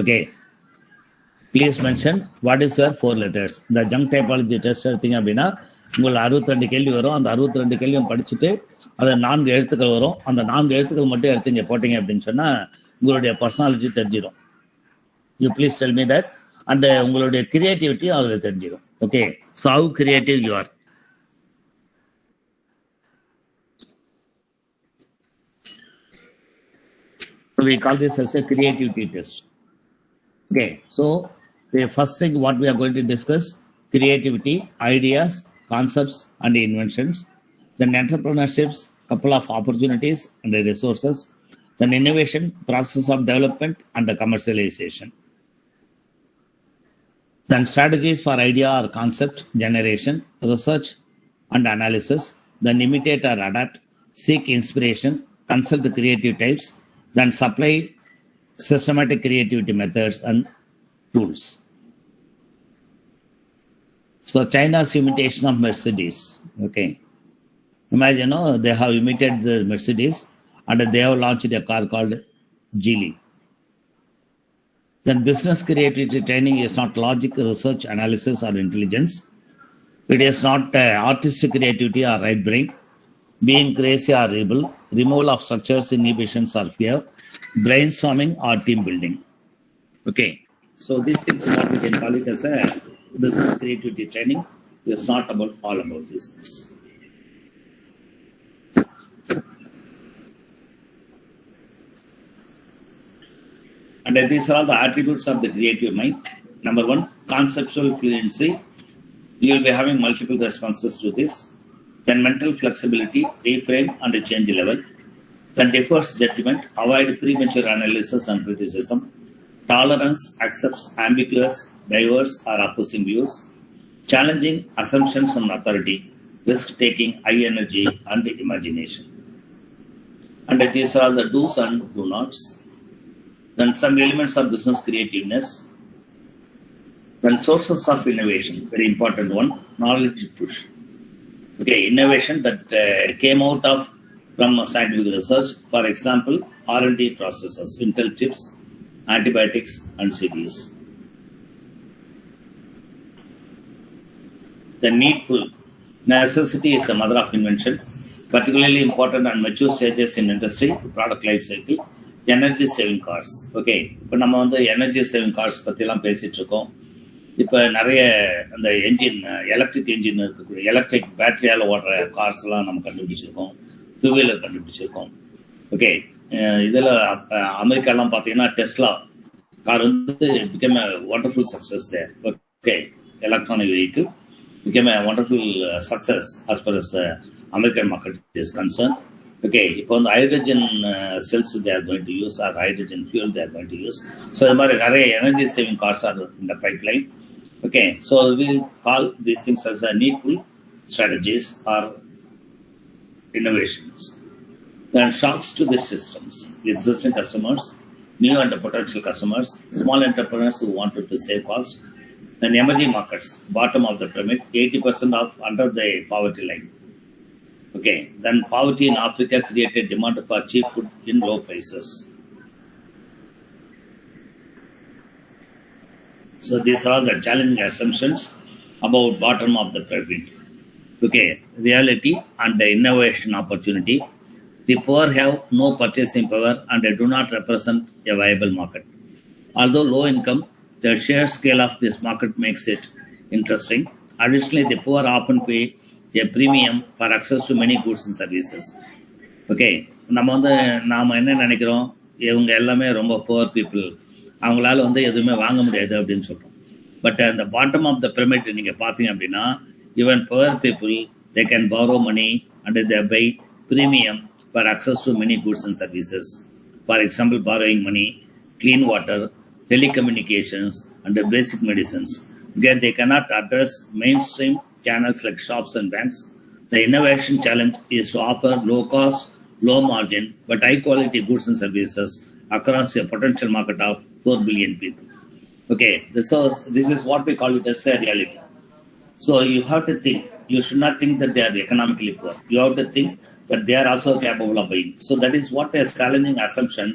Okay, please mention what is your 4 letters. இந்த ஜங்க் டைப்பாலஜி டெஸ்ட் எடுத்தீங்க அப்படின்னா உங்களுக்கு 62 கேள்வி வரும். அந்த 62 கேள்வியும் படிச்சுட்டு அது 4 எழுத்துக்கள் வரும். அந்த 4 எழுத்துக்கள் மட்டும் எடுத்து இங்கே போட்டிங்க அப்படின்னு சொன்னால் உங்களுடைய பர்சனாலிட்டி தெரிஞ்சிடும். You please tell me that. And உங்களுடைய கிரியேட்டிவிட்டியும் அதில் தெரிஞ்சிடும். Okay, so how creative you are. We call this as a creativity test. Okay, so the first thing what we are going to discuss, creativity, ideas, concepts and inventions. Then entrepreneurships, couple of opportunities and the resources. Then innovation, process of development and the commercialization. Then strategies for idea or concept generation, research and analysis. Then imitate or adapt, seek inspiration, consult the creative types. Then supply systematic creativity methods and tools. So China's imitation of Mercedes. Okay, imagine, they have imitated the Mercedes and they have launched a car called Geely. Then business creativity training is not logic, research, analysis or intelligence. It is not artistic creativity or right brain, being crazy or rebel, removal of structures, inhibitions or fear, brainstorming or team building. Okay, so these things what we can call it as a business creativity training. It's not about all about these things. And these are all the attributes of the creative mind. Number 1, conceptual fluency. You will be having multiple responses to this. Then mental flexibility, reframe and change level. Then differs judgment, avoid premature analysis and criticism. Tolerance, accepts ambiguous, diverse or opposing views. Challenging assumptions and authority. Risk-taking, high energy and imagination. And these are all the do's and do nots. Then some elements of business creativeness. Then sources of innovation, very important one, knowledge push. Okay, innovation that came out of from scientific research. For example, R&D processes, Intel chips, antibiotics and CDs. The need pull. Necessity is the mother of invention, particularly important and mature stages in industry, product life cycle. Energy saving cars. Okay, இப்போ நம்ம வந்து energy saving cars பற்றிலாம் பேசிகிட்டு இருக்கோம். இப்போ நிறைய அந்த engine, electric engine இருக்கக்கூடிய எலக்ட்ரிக் பேட்டரியால் ஓடுற கார்ஸ்லாம் நம்ம கண்டுபிடிச்சிருக்கோம், டூ வீலர் கண்டுபிடிச்சிருக்கோம். ஓகே, இதில் அமெரிக்காலாம் பார்த்தீங்கன்னா டெஸ்லா கார் வந்து become a wonderful success there. Okay, electronic vehicle became a wonderful success as far as American market is concerned. Okay, இப்போ வந்து hydrogen cells they are going to use or hydrogen fuel they are going to use. So இது மாதிரி நிறைய energy saving cars R இந்த pipeline. Okay, so we call these things as a needful strategies or innovations. Then shocks to the systems, existing customers, new and potential customers, small entrepreneurs who wanted to save cost, then emerging markets, bottom of the pyramid, 80% of under the poverty line. Okay, then poverty in Africa created demand for cheap food in low prices. So these are the challenging assumptions about bottom of the pyramid. Okay, reality and the innovation opportunity. The poor have no purchasing power and they do not represent a viable market. Although low income, the sheer scale of this market makes it interesting. Additionally, the poor often pay a premium for access to many goods and services. Okay நம்ம நாம் என்ன நினைக்கிறோம், இவங்க எல்லாமே ரொம்ப poor people, அவங்களால எதுவுமே வாங்க முடியாது அப்படின்னு சொல்கிறோம். பட் அந்த பாட்டம் ஆஃப் த பிரமிட் நீங்கள் பார்த்தீங்க அப்படின்னா, even poor people they can borrow money and they buy premium for access to many goods and services. For example, borrowing money, clean water, telecommunications, and the basic medicines. Yet they cannot address mainstream channels like shops and banks. The innovation challenge is to offer low cost, low margin, but high quality goods and services across a potential market of 4 billion people. Okay, this is what we call it as the reality. So you have to think, you should not think that they are economically poor. You have to think that they are also capable of buying. So that is what a challenging assumption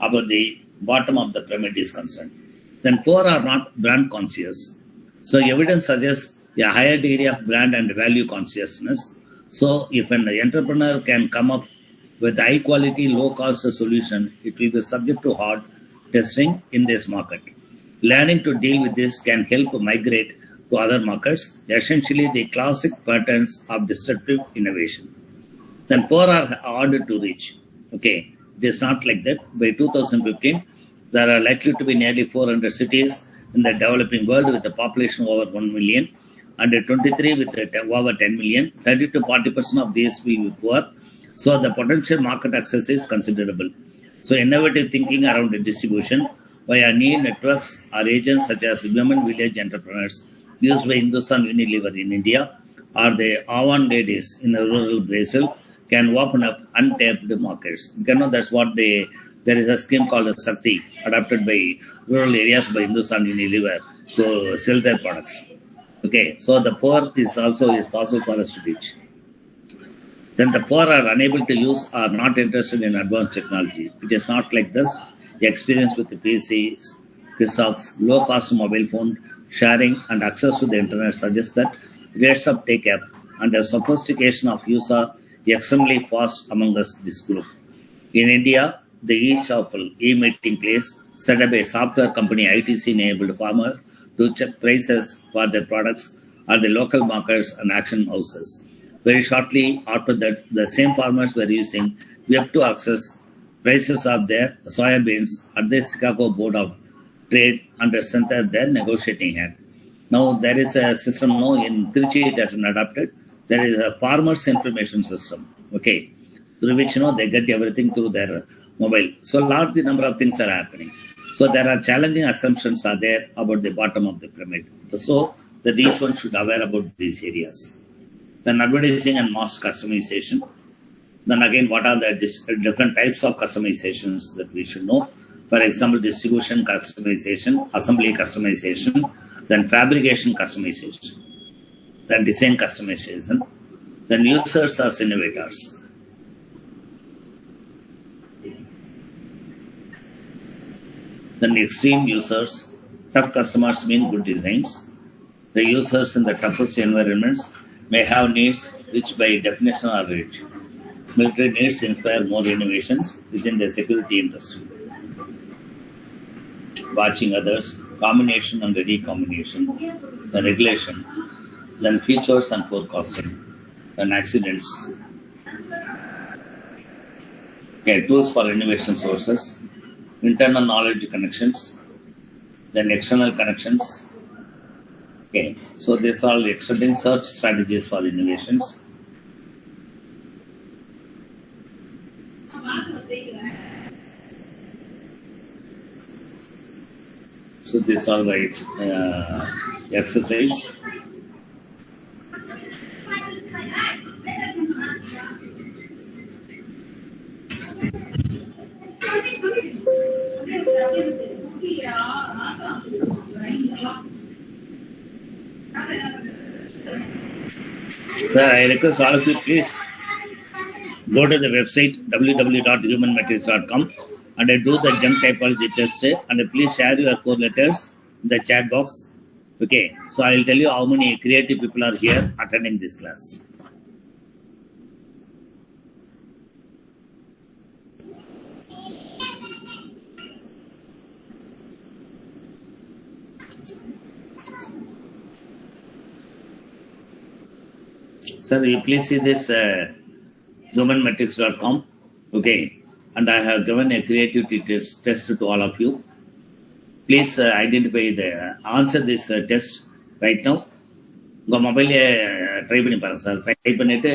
about the bottom of the pyramid is concerned. Then poor are not brand conscious. So evidence suggests a higher degree of brand and value consciousness. So if an entrepreneur can come up with high quality, low cost solution, it will be subject to hard testing in this market. Learning to deal with this can help migrate to other markets, essentially the classic patterns of disruptive innovation. Then poor are harder to reach. Okay, it is not like that. By 2015, there are likely to be nearly 400 cities in the developing world with a population over 1 million, and 23 with over 10 million. 30 to 40% of these will be poor. So the potential market access is considerable. So innovative thinking around the distribution via new networks or agents such as women village entrepreneurs used by Hindustan Unilever in India or the Awan ladies in rural Brazil can open up untapped markets. That's what there is a scheme called Sakti adopted by rural areas by Hindustan Unilever to sell their products. Okay, so the poor is also is possible for us to reach. Then the poor are unable to use or not interested in advanced technology. It is not like this. The experience with the PCs, kiosks, low-cost mobile phone sharing and access to the internet suggests that rates of take-up and the sophistication of use are extremely fast among this group. In India, the e-chapel, e-meeting place set up a software company ITC-enabled farmers to check prices for their products at the local markets and auction houses. Very shortly after that, the same farmers were using web to access prices of their soybeans at the Chicago Board of Trade and strengthen their negotiating hand. Now there is a system now in Trichy it has been adopted. There is a farmers information system, okay, through which they get everything through their mobile. So large number of things are happening. So there are challenging assumptions are there about the bottom of the pyramid. So that each one should aware about these areas. Then advertising and mass customization. Then again, what are the different types of customizations that we should know? For example, distribution customization, assembly customization, then fabrication customization, then design customization, then users as innovators. Then extreme users, tough customers mean good designs. The users in the toughest environments may have needs which by definition are rich. Military needs inspire more innovations within the security industry. Watching others, combination and recombination, the regulation, then features and forecasting, then accidents. Okay, tools for innovation sources, internal knowledge connections, then external connections. Okay, so these are extending search strategies for innovations. So these are the exercise. Sir, I request all of you, please go to the website www.humanmetrics.com and do the junk typology test and please share your core letters in the chat box. Okay, so I will tell you how many creative people are here attending this class. Sir, you please see this humanmetrics.com. Okay, and I have given a creativity test to all of you. Please identify the answer this test right now. உங்கள் மொபைலே try பண்ணி பாருங்கள் sir. Try பண்ணிவிட்டு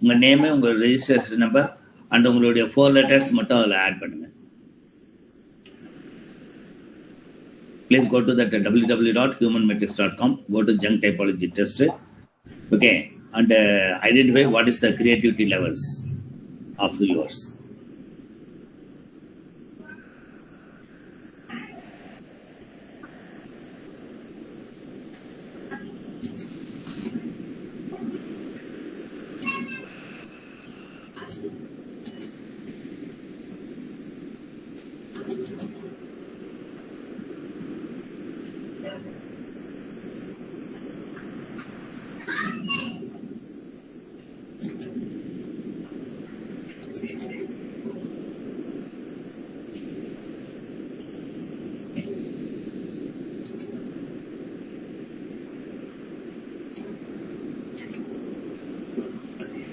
உங்கள் name, உங்கள் registration number and உங்களுடைய 4 letters மட்டும் அதில் ஆட் பண்ணுங்கள். Please go to that www.humanmetrics.com. Go to junk typology test. Okay, and identify what is the creativity levels of yours.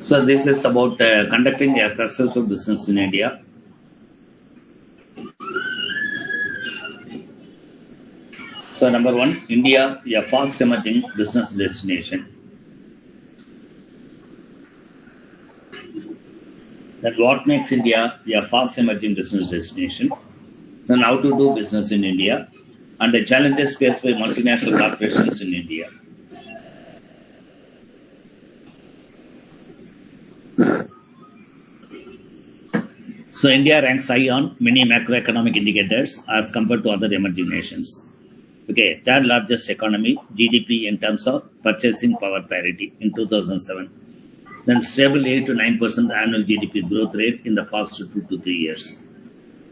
So this is about conducting a successful business in India. So number 1, India, a fast emerging business destination. Then what makes India a fast emerging business destination? Then how to do business in India and the challenges faced by multinational corporations in India. So India ranks high on many macroeconomic indicators as compared to other emerging nations. Okay, third largest economy, GDP in terms of purchasing power parity in 2007. Then stable 8 to 9% annual GDP growth rate in the past 2 to 3 years.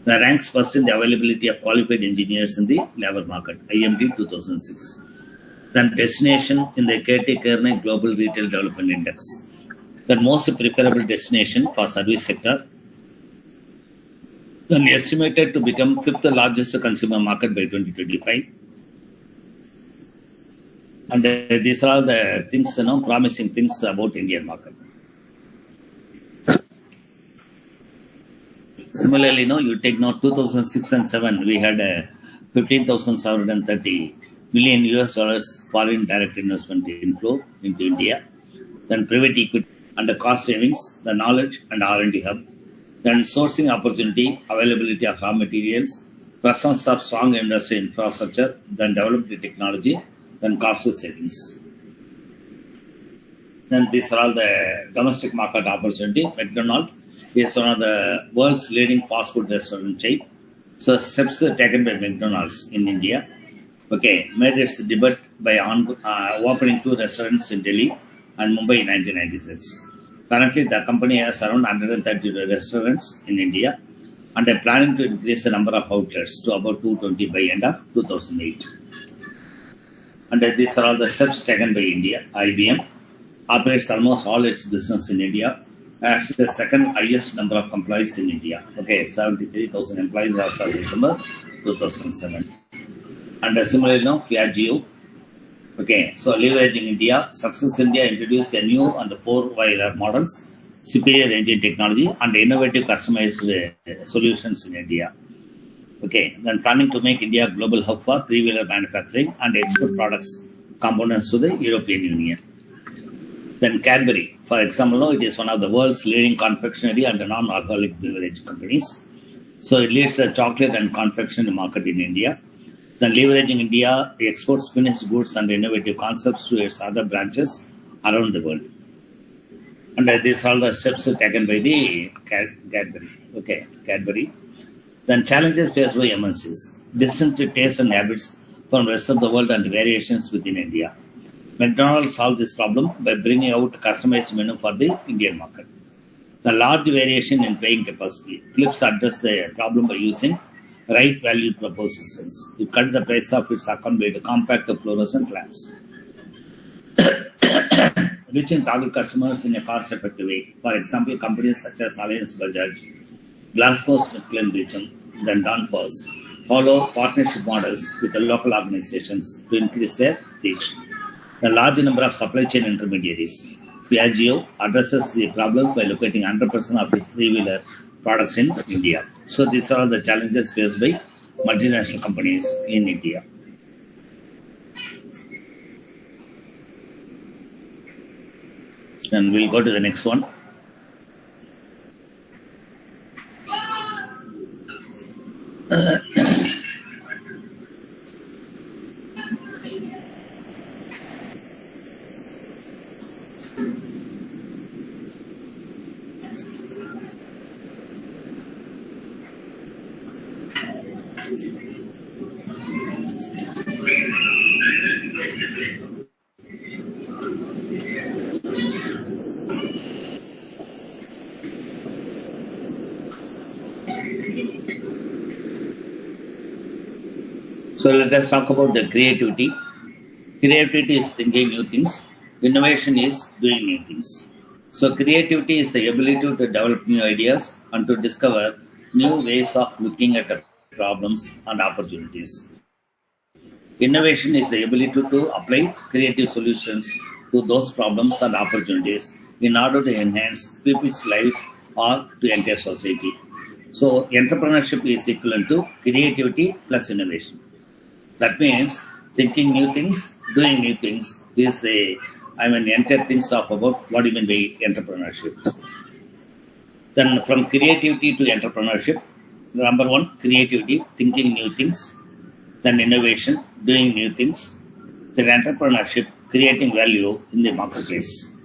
The ranks first in the availability of qualified engineers in the labor market, IMD 2006. Then destination in the Kearney Global Retail Development Index. The most preferable destination for service sector. Then estimated to become 5th largest consumer market by 2025. And these are all the things, promising things about Indian market. Similarly, you take now 2006 and 7, we had 15,730 million US dollars foreign direct investment inflow into India. Then private equity and the cost savings, the knowledge and R&D hub. Then sourcing opportunity, availability of raw materials, presence of strong industry infrastructure, then developed the technology, then cost savings. Then these are all the domestic market opportunity. McDonald's is one of the world's leading fast food restaurant chain. So steps taken by McDonald's in India. Okay, made its debut by opening 2 restaurants in Delhi and Mumbai in 1996. Currently, the company has around 130 restaurants in India and are planning to increase the number of outlets to about 220 by end of 2008. And these are all the steps taken by India. IBM operates almost all its business in India. Has the second highest number of employees in India. Okay, 73,000 employees as of December 2007. And similarly, Piaggio. Okay, so leveraging India, Success India introduced a new and 4-wheeler models, superior engine technology, and innovative customized solutions in India. Okay, then planning to make India a global hub for 3-wheeler manufacturing and export products, components to the European Union. Then Cadbury, for example, it is one of the world's leading confectionery and non-alcoholic beverage companies. So it leads the chocolate and confectionery market in India. Then leveraging India exports finished goods and innovative concepts to its other branches around the world. And these are the steps taken by the Cadbury. Okay, Cadbury. Then challenges faced by MNCs. Distinct tastes and habits from the rest of the world and variations within India. McDonald's solved this problem by bringing out a customized menu for the Indian market. The large variation in paying capacity. Philips addressed the problem by using right value propositions. You cut the price of its account with compact fluorescent lamps, reaching target customers in a cost-effective way. For example, companies such as Alliance Bajaj, GlaxoSmithKline region, then Danfoss follow partnership models with the local organizations to increase their reach. The large number of supply chain intermediaries. Piaggio addresses the problem by locating 100% of its three-wheeler products in India. So these are the challenges faced by multinational companies in India. And we'll go to the next one. So let us talk about the creativity. Creativity is thinking new things. Innovation is doing new things. So creativity is the ability to develop new ideas and to discover new ways of looking at the problems and opportunities. Innovation is the ability to apply creative solutions to those problems and opportunities in order to enhance people's lives or to entire society. So entrepreneurship is equivalent to creativity plus innovation. That means thinking new things, doing new things is the entire things of about what do you mean by entrepreneurship. Then from creativity to entrepreneurship, number one, creativity, thinking new things, then innovation, doing new things, then entrepreneurship, creating value in the marketplace.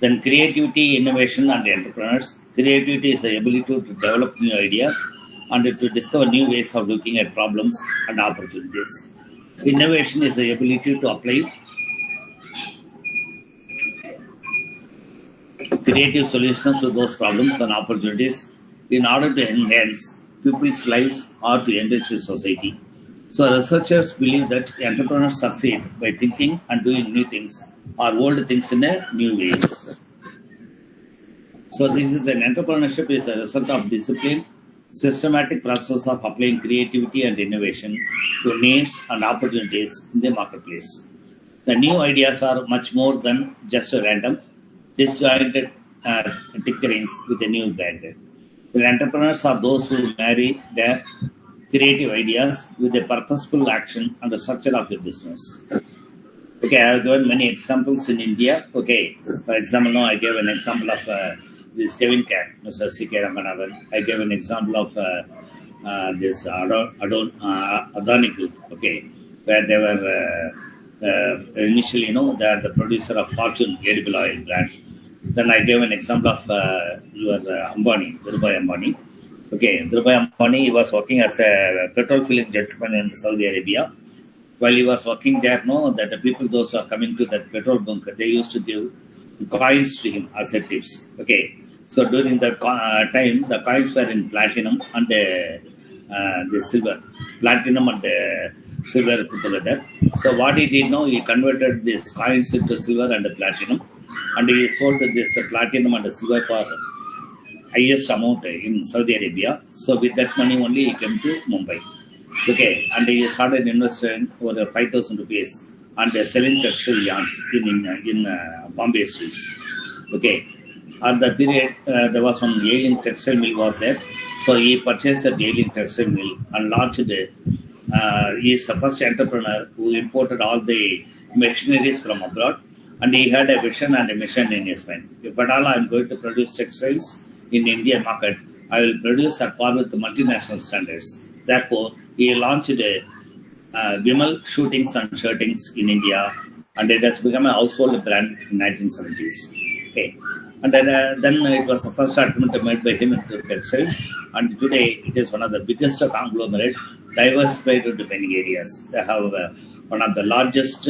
Then creativity, innovation, and entrepreneurs. Creativity is the ability to develop new ideas and to discover new ways of looking at problems and opportunities. Innovation is the ability to apply creative solutions to those problems and opportunities in order to enhance people's lives or to enrich the society. So researchers believe that entrepreneurs succeed by thinking and doing new things or old things in a new ways. So this is an entrepreneurship is a result of discipline, systematic process of applying creativity and innovation to needs and opportunities in the marketplace. The new ideas are much more than just a random, disjointed tinkerings with a new guide. The entrepreneurs are those who marry their creative ideas with a purposeful action and the structure of your business. Okay, I have given many examples in India. Okay, for example, now I gave an example of this Kevin Cat, Mr. C.K. Ramanathan. I gave an example of this Adani Group, okay, where they were initially, they are the producer of Fortune edible oil brand. Then I gave an example of your Ambani, Dhirubhai Ambani. Okay, Dhirubhai Ambani, he was working as a petrol filling gentleman in Saudi Arabia. While he was working there, that the people, those who are coming to that petrol bunker, they used to give coins to him as a tips. Okay, so during that time, the coins were in platinum and the silver. Platinum and the silver put together. So what he did now, he converted these coins into silver and platinum, and he sold this platinum and silver for highest amount in Saudi Arabia. So with that money only he came to Mumbai. Okay, and he started investing over 5,000 rupees and selling textile yarns in Bombay streets. Okay, at that period there was one alien textile mill was there. So he purchased the alien textile mill and launched it. He is the first entrepreneur who imported all the machineries from abroad, and he had a vision and a mission in his mind. If at all I am going to produce textiles in Indian market, I will produce at par with the multinational standards. Therefore, he launched Vimal shootings and shirtings in India, and it has become a household brand in 1970s. Okay, and then it was the first attempt made by him into textiles, and today it is one of the biggest conglomerate, diversified into many areas. They have one of the largest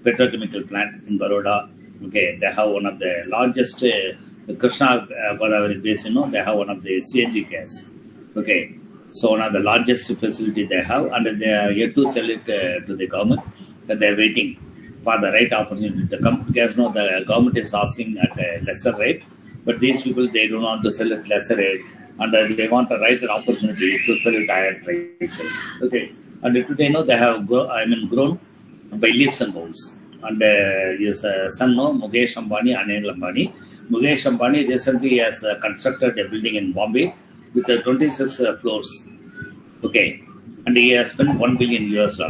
petrochemical plant in Baroda. Okay, they have one of the largest the Krishna Godavari basin. They have one of the CNG gas. Okay, so one of the largest facility they have, and they are yet to sell it to the government. That they are waiting for the right opportunity to come. Because no, the government is asking at a lesser rate, but these people they don't want to sell it lesser rate, and they want a right opportunity to sell it higher prices. Okay, and today no, they have grown by leaps and bounds. And his son no, Mukesh Ambani and Anil Ambani. Mukesh Ambani recently has constructed a building in Bombay with 26 floors. Okay, and he has spent $1 billion US.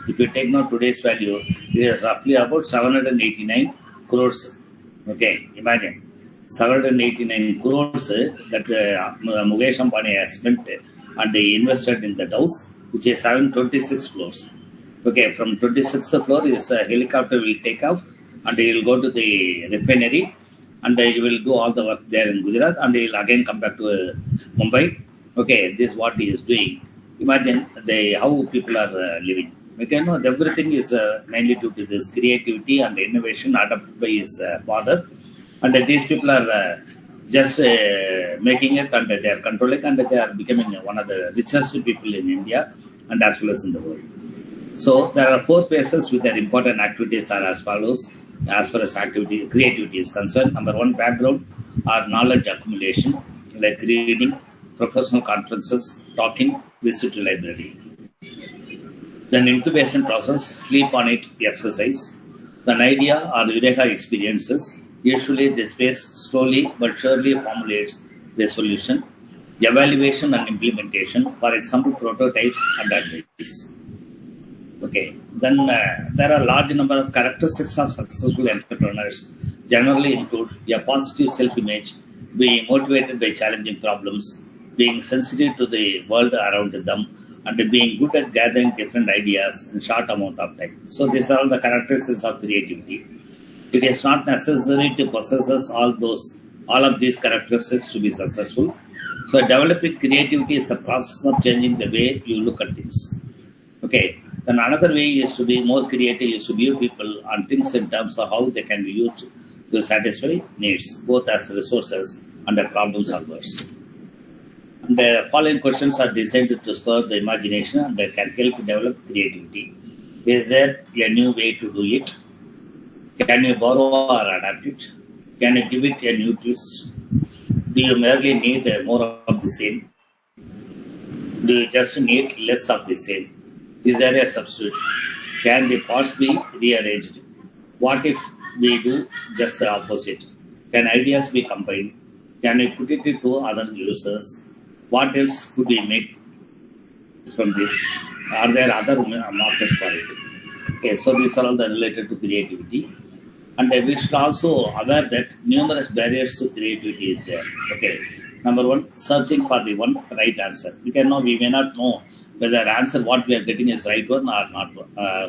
If you take now today's value, it is roughly about 789 crores. Okay, imagine 789 crores that Mukesh Ambani has spent, and he invested in that house, which is 726 floors. Okay, from 26th floor, his helicopter will take off, and he will go to the refinery, and he will do all the work there in Gujarat, and he will again come back to Mumbai. Okay, this is what he is doing. Imagine how people are living. Okay, no, everything is mainly due to this creativity and innovation adopted by his father, and these people are just making it, and they are controlling, and they are becoming one of the richest people in India and as well as in the world. So there are 4 phases with their important activities are as follows. As far as creativity is concerned, number 1, background or knowledge accumulation, like reading, professional conferences, talking, visit to library. Then incubation process, sleep on it, exercise. Then idea or eureka experiences. Usually this phase slowly but surely formulates the solution. Evaluation and implementation, for example, prototypes and advice. Okay, then there are large number of characteristics of successful entrepreneurs. Generally include a positive self-image, being motivated by challenging problems, being sensitive to the world around them, and being good at gathering different ideas in short amount of time. So these are all the characteristics of creativity. It is not necessary to possess all of these characteristics to be successful. So developing creativity is a process of changing the way you look at things. Okay. Then another way is to be more creative, is to view people and things in terms of how they can be used to satisfy needs, both as resources and as problem solvers. And the following questions are designed to spur the imagination and they can help develop creativity. Is there a new way to do it? Can you borrow or adapt it? Can you give it a new twist? Do you merely need more of the same? Do you just need less of the same? Is there a substitute? Can the parts be rearranged? What if we do just the opposite? Can ideas be combined? Can we put it to other users? What else could we make from this? Are there other markets for it? Okay, so these are all the related to creativity. And we should also aware that numerous barriers to creativity is there. Okay, number 1, searching for the one right answer. We may not know whether answer what we are getting is right one or not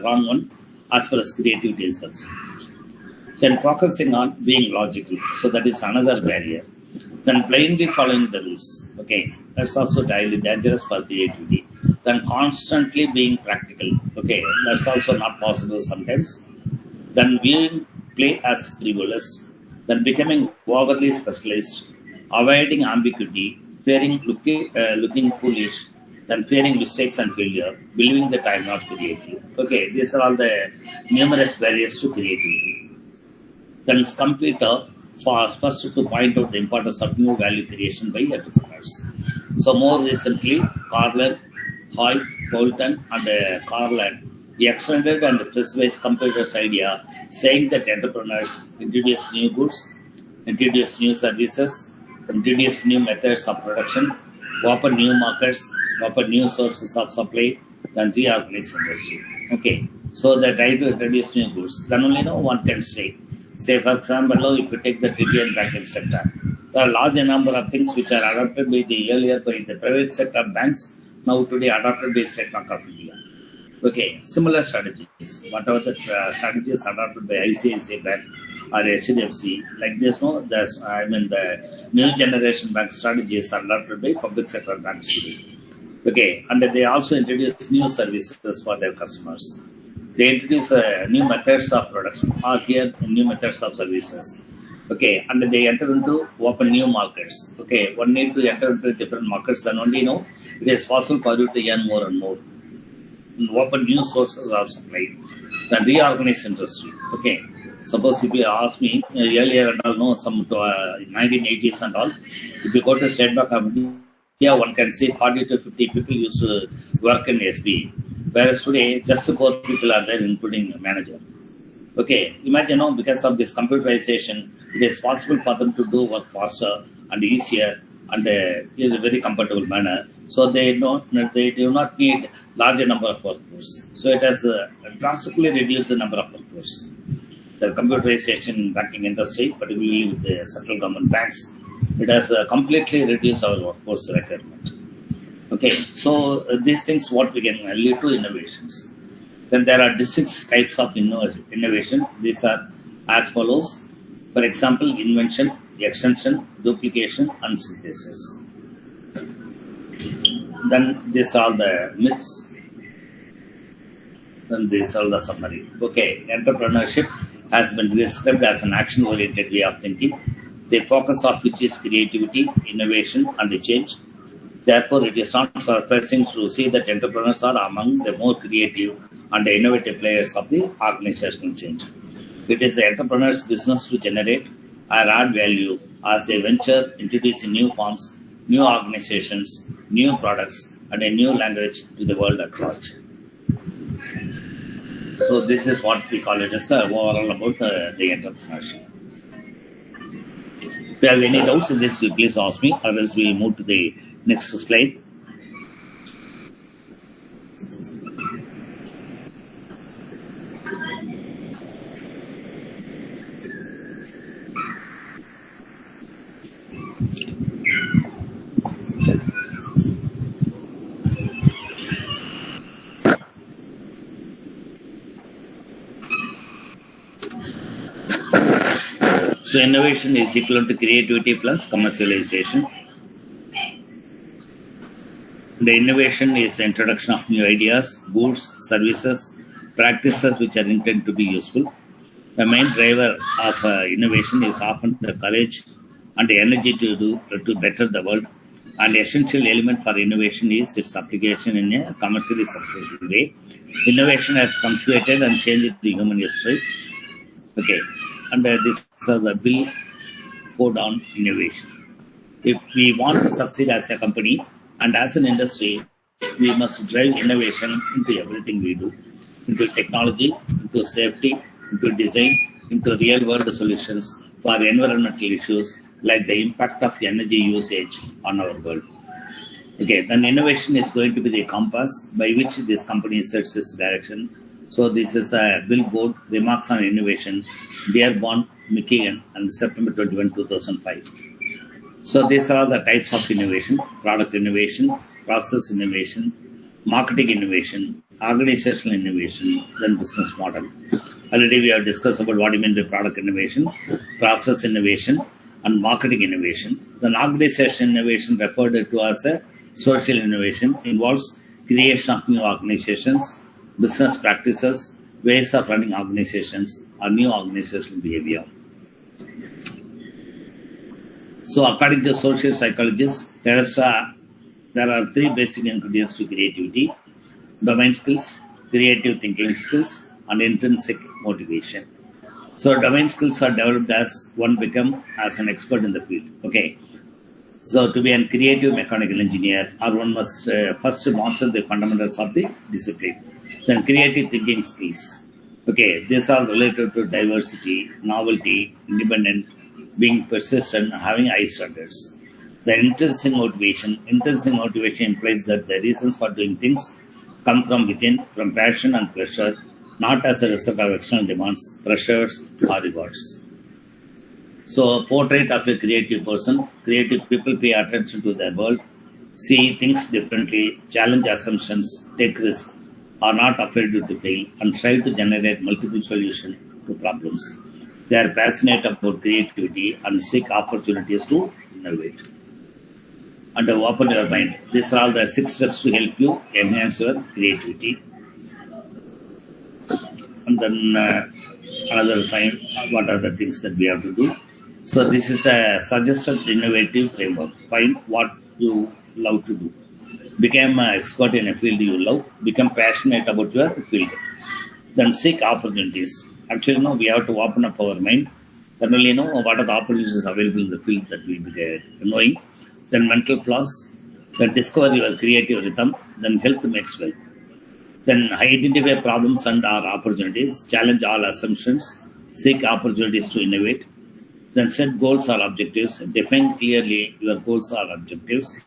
wrong one as far as creativity is concerned. Then focusing on being logical. So that is another barrier. Then blindly following the rules. Okay, that's also highly dangerous for creativity. Then constantly being practical. Okay, that's also not possible sometimes. Then viewing play as frivolous. Then becoming overly specialized. Avoiding ambiguity. Fearing looking foolish. Then fearing mistakes and failure, believing that I am not creative. Okay, these are all the numerous barriers to creativity. Then it's complete first to point out the importance of new value creation by entrepreneurs. So more recently, Carlin, Hoy, Bolton, and Carlin extended and specified competitors' idea, saying that entrepreneurs introduce new goods, introduce new services, introduce new methods of production, open new markets, open new sources of supply, then reorganize industry. Okay, so they try to introduce new goods. Then only one can say, for example, if you take the retail banking sector, there are a large number of things which are adopted by the private sector banks, now today adopted by State Bank of India. Okay, similar strategies. Whatever the strategies adopted by ICICI Bank or HDFC, like this, no, there's the new generation bank strategies are adopted by public sector banks today. Okay, and they also introduce new services for their customers. They introduce new methods of production or here new methods of services. Okay, and they enter into open new markets. Okay, one need to enter into different markets, then only it is possible for you to earn more and more. Open new sources of supply, then reorganize industry. Okay, suppose if you ask me earlier and all, no, some 1980s and all, if you go to State Bank of India, one can see 40 to 50 people used to work in SB, whereas today just 4 people are there, including a manager. Okay, imagine, because of this computerization, it is possible for them to do work faster and easier and in a very comfortable manner. So they do not need larger number of workforce. So it has drastically reduced the number of workforce. The computerization in banking industry, particularly with the central government banks, it has completely reduced our workforce requirement. Okay, so these things what we can lead to innovations. Then there are distinct types of innovation. These are as follows. For example, invention, extension, duplication, and synthesis. Then these are the myths. Then these are the summary. Okay, entrepreneurship has been described as an action-oriented way of thinking. The focus of which is creativity, innovation, and change. Therefore, it is not surprising to see that entrepreneurs are among the more creative and innovative players of the organizational change. It is the entrepreneur's business to generate or add value as they venture introducing new forms, new organizations, new products, and a new language to the world at large. So this is what we call it as overall about the entrepreneurship. If you have any doubts in this, you please ask me, or else we'll move to the next slide. So innovation is equal to creativity plus commercialization. The innovation is the introduction of new ideas, goods, services, practices which are intended to be useful. The main driver of innovation is often the courage and the energy to better the world. And the essential element for innovation is its application in a commercially successful way. Innovation has punctuated and changed the human history. Okay, and this is the bill for down innovation. If we want to succeed as a company and as an industry, we must drive innovation into everything we do, into technology, into safety, into design, into real-world solutions for environmental issues like the impact of energy usage on our world. Okay, then innovation is going to be the compass by which this company sets its direction. So this is a billboard, remarks on innovation, Dearborn, McKeon, and September 21, 2005. So these are all the types of innovation: product innovation, process innovation, marketing innovation, organizational innovation, then business model. Already we have discussed about what you mean by product innovation, process innovation, and marketing innovation. Then organizational innovation, referred to as a social innovation, involves creation of new organizations, business practices, ways of running organizations, or new organizational behavior. So according to social psychologists, there are 3 basic ingredients to creativity: domain skills, creative thinking skills, and intrinsic motivation. So domain skills are developed as one become as an expert in the field. Okay. So to be a creative mechanical engineer, or one must first master the fundamentals of the discipline. Then creative thinking skills. Okay, these are related to diversity, novelty, independent, being persistent, having high standards. The intrinsic motivation implies that the reasons for doing things come from within, from passion and pleasure, not as a result of external demands, pressures, or rewards. So, portrait of a creative person. Creative people pay attention to their world, see things differently, challenge assumptions, take risks, are not afraid to fail and strive to generate multiple solutions to problems. They are passionate about creativity and seek opportunities to innovate. And open your mind. These are all the 6 steps to help you enhance your creativity. And then another find what are the things that we have to do. So this is a suggested innovative framework. Find what you love to do. Become an expert in a field you love. Become passionate about your field. Then seek opportunities. Actually, no, we have to open up our mind. Then only know what are the opportunities available in the field that we be knowing. Then mental flaws. Then discover your creative rhythm. Then health makes wealth. Then identify problems and our opportunities. Challenge all assumptions. Seek opportunities to innovate. Then set goals or objectives. Define clearly your goals or objectives.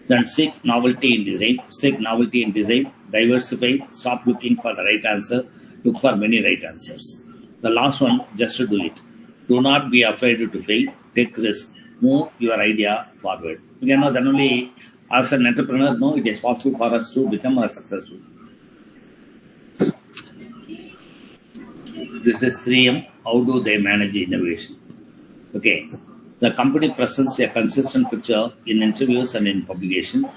Then seek novelty in design. Seek novelty in design. Diversify. Stop looking for the right answer. Look for many right answers. The last one, just to do it. Do not be afraid to fail. Take risk. Move your idea forward. You know, then only as an entrepreneur, no, it is possible for us to become successful. This is 3M. How do they manage innovation? Okay. The company presents a consistent picture in interviews and in publication.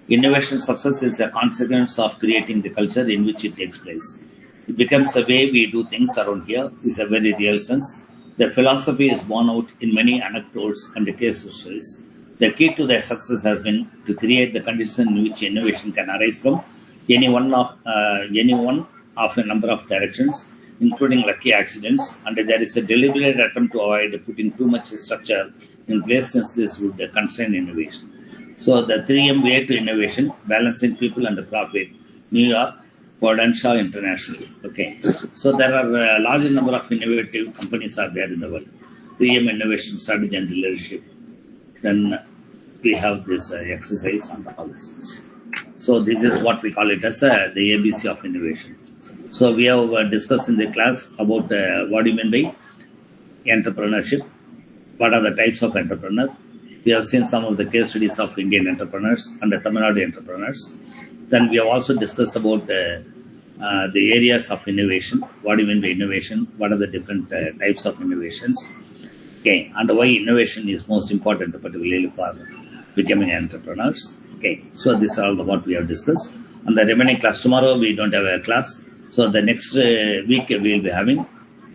Innovation success is a consequence of creating the culture in which it takes place. It becomes the way we do things around here is a very real sense. The philosophy is borne out in many anecdotes and case stories. The key to their success has been to create the condition in which innovation can arise from any one of a number of directions, including lucky accidents, and there is a deliberate attempt to avoid putting too much structure in place since this would constrain innovation. So the 3M way to innovation, balancing people and profit, New York, Prudential International. Okay. So there are a large number of innovative companies are there in the world. 3M innovation strategy and leadership. Then we have this exercise and all these things. So this is what we call it as the ABC of innovation. So we have discussed in the class about what do you mean by entrepreneurship, what are the types of entrepreneur. We have seen some of the case studies of Indian entrepreneurs and the Tamil Nadu entrepreneurs. Then we have also discussed about the areas of innovation, what do you mean by innovation, what are the different types of innovations, okay, and why innovation is most important, particularly for becoming entrepreneurs. Okay, so these are all what we have discussed. And the remaining class, tomorrow we don't have a class. So the next week we will be having,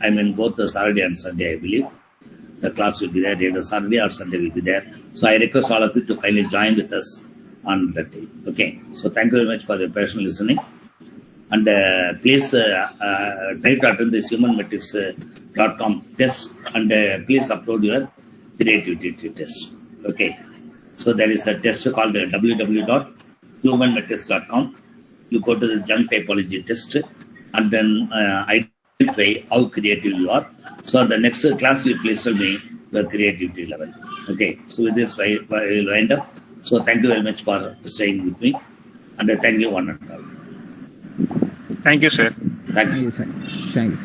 I mean both the Saturday and Sunday, I believe. The class will be there, either Saturday or Sunday will be there. So I request all of you to kindly join with us on that day. Okay, so thank you very much for your patient listening. And please try to attend this humanmetrics.com test and please upload your creativity test. Okay, so there is a test called www.humanmetrics.com. You go to the junk typology test and then identify how creative you are. So the next class you please tell me the creativity level. Okay, so with this I will wind up. So thank you very much for staying with me, and thank you one and all.
Thank you, sir.
Thank you.
Thank you.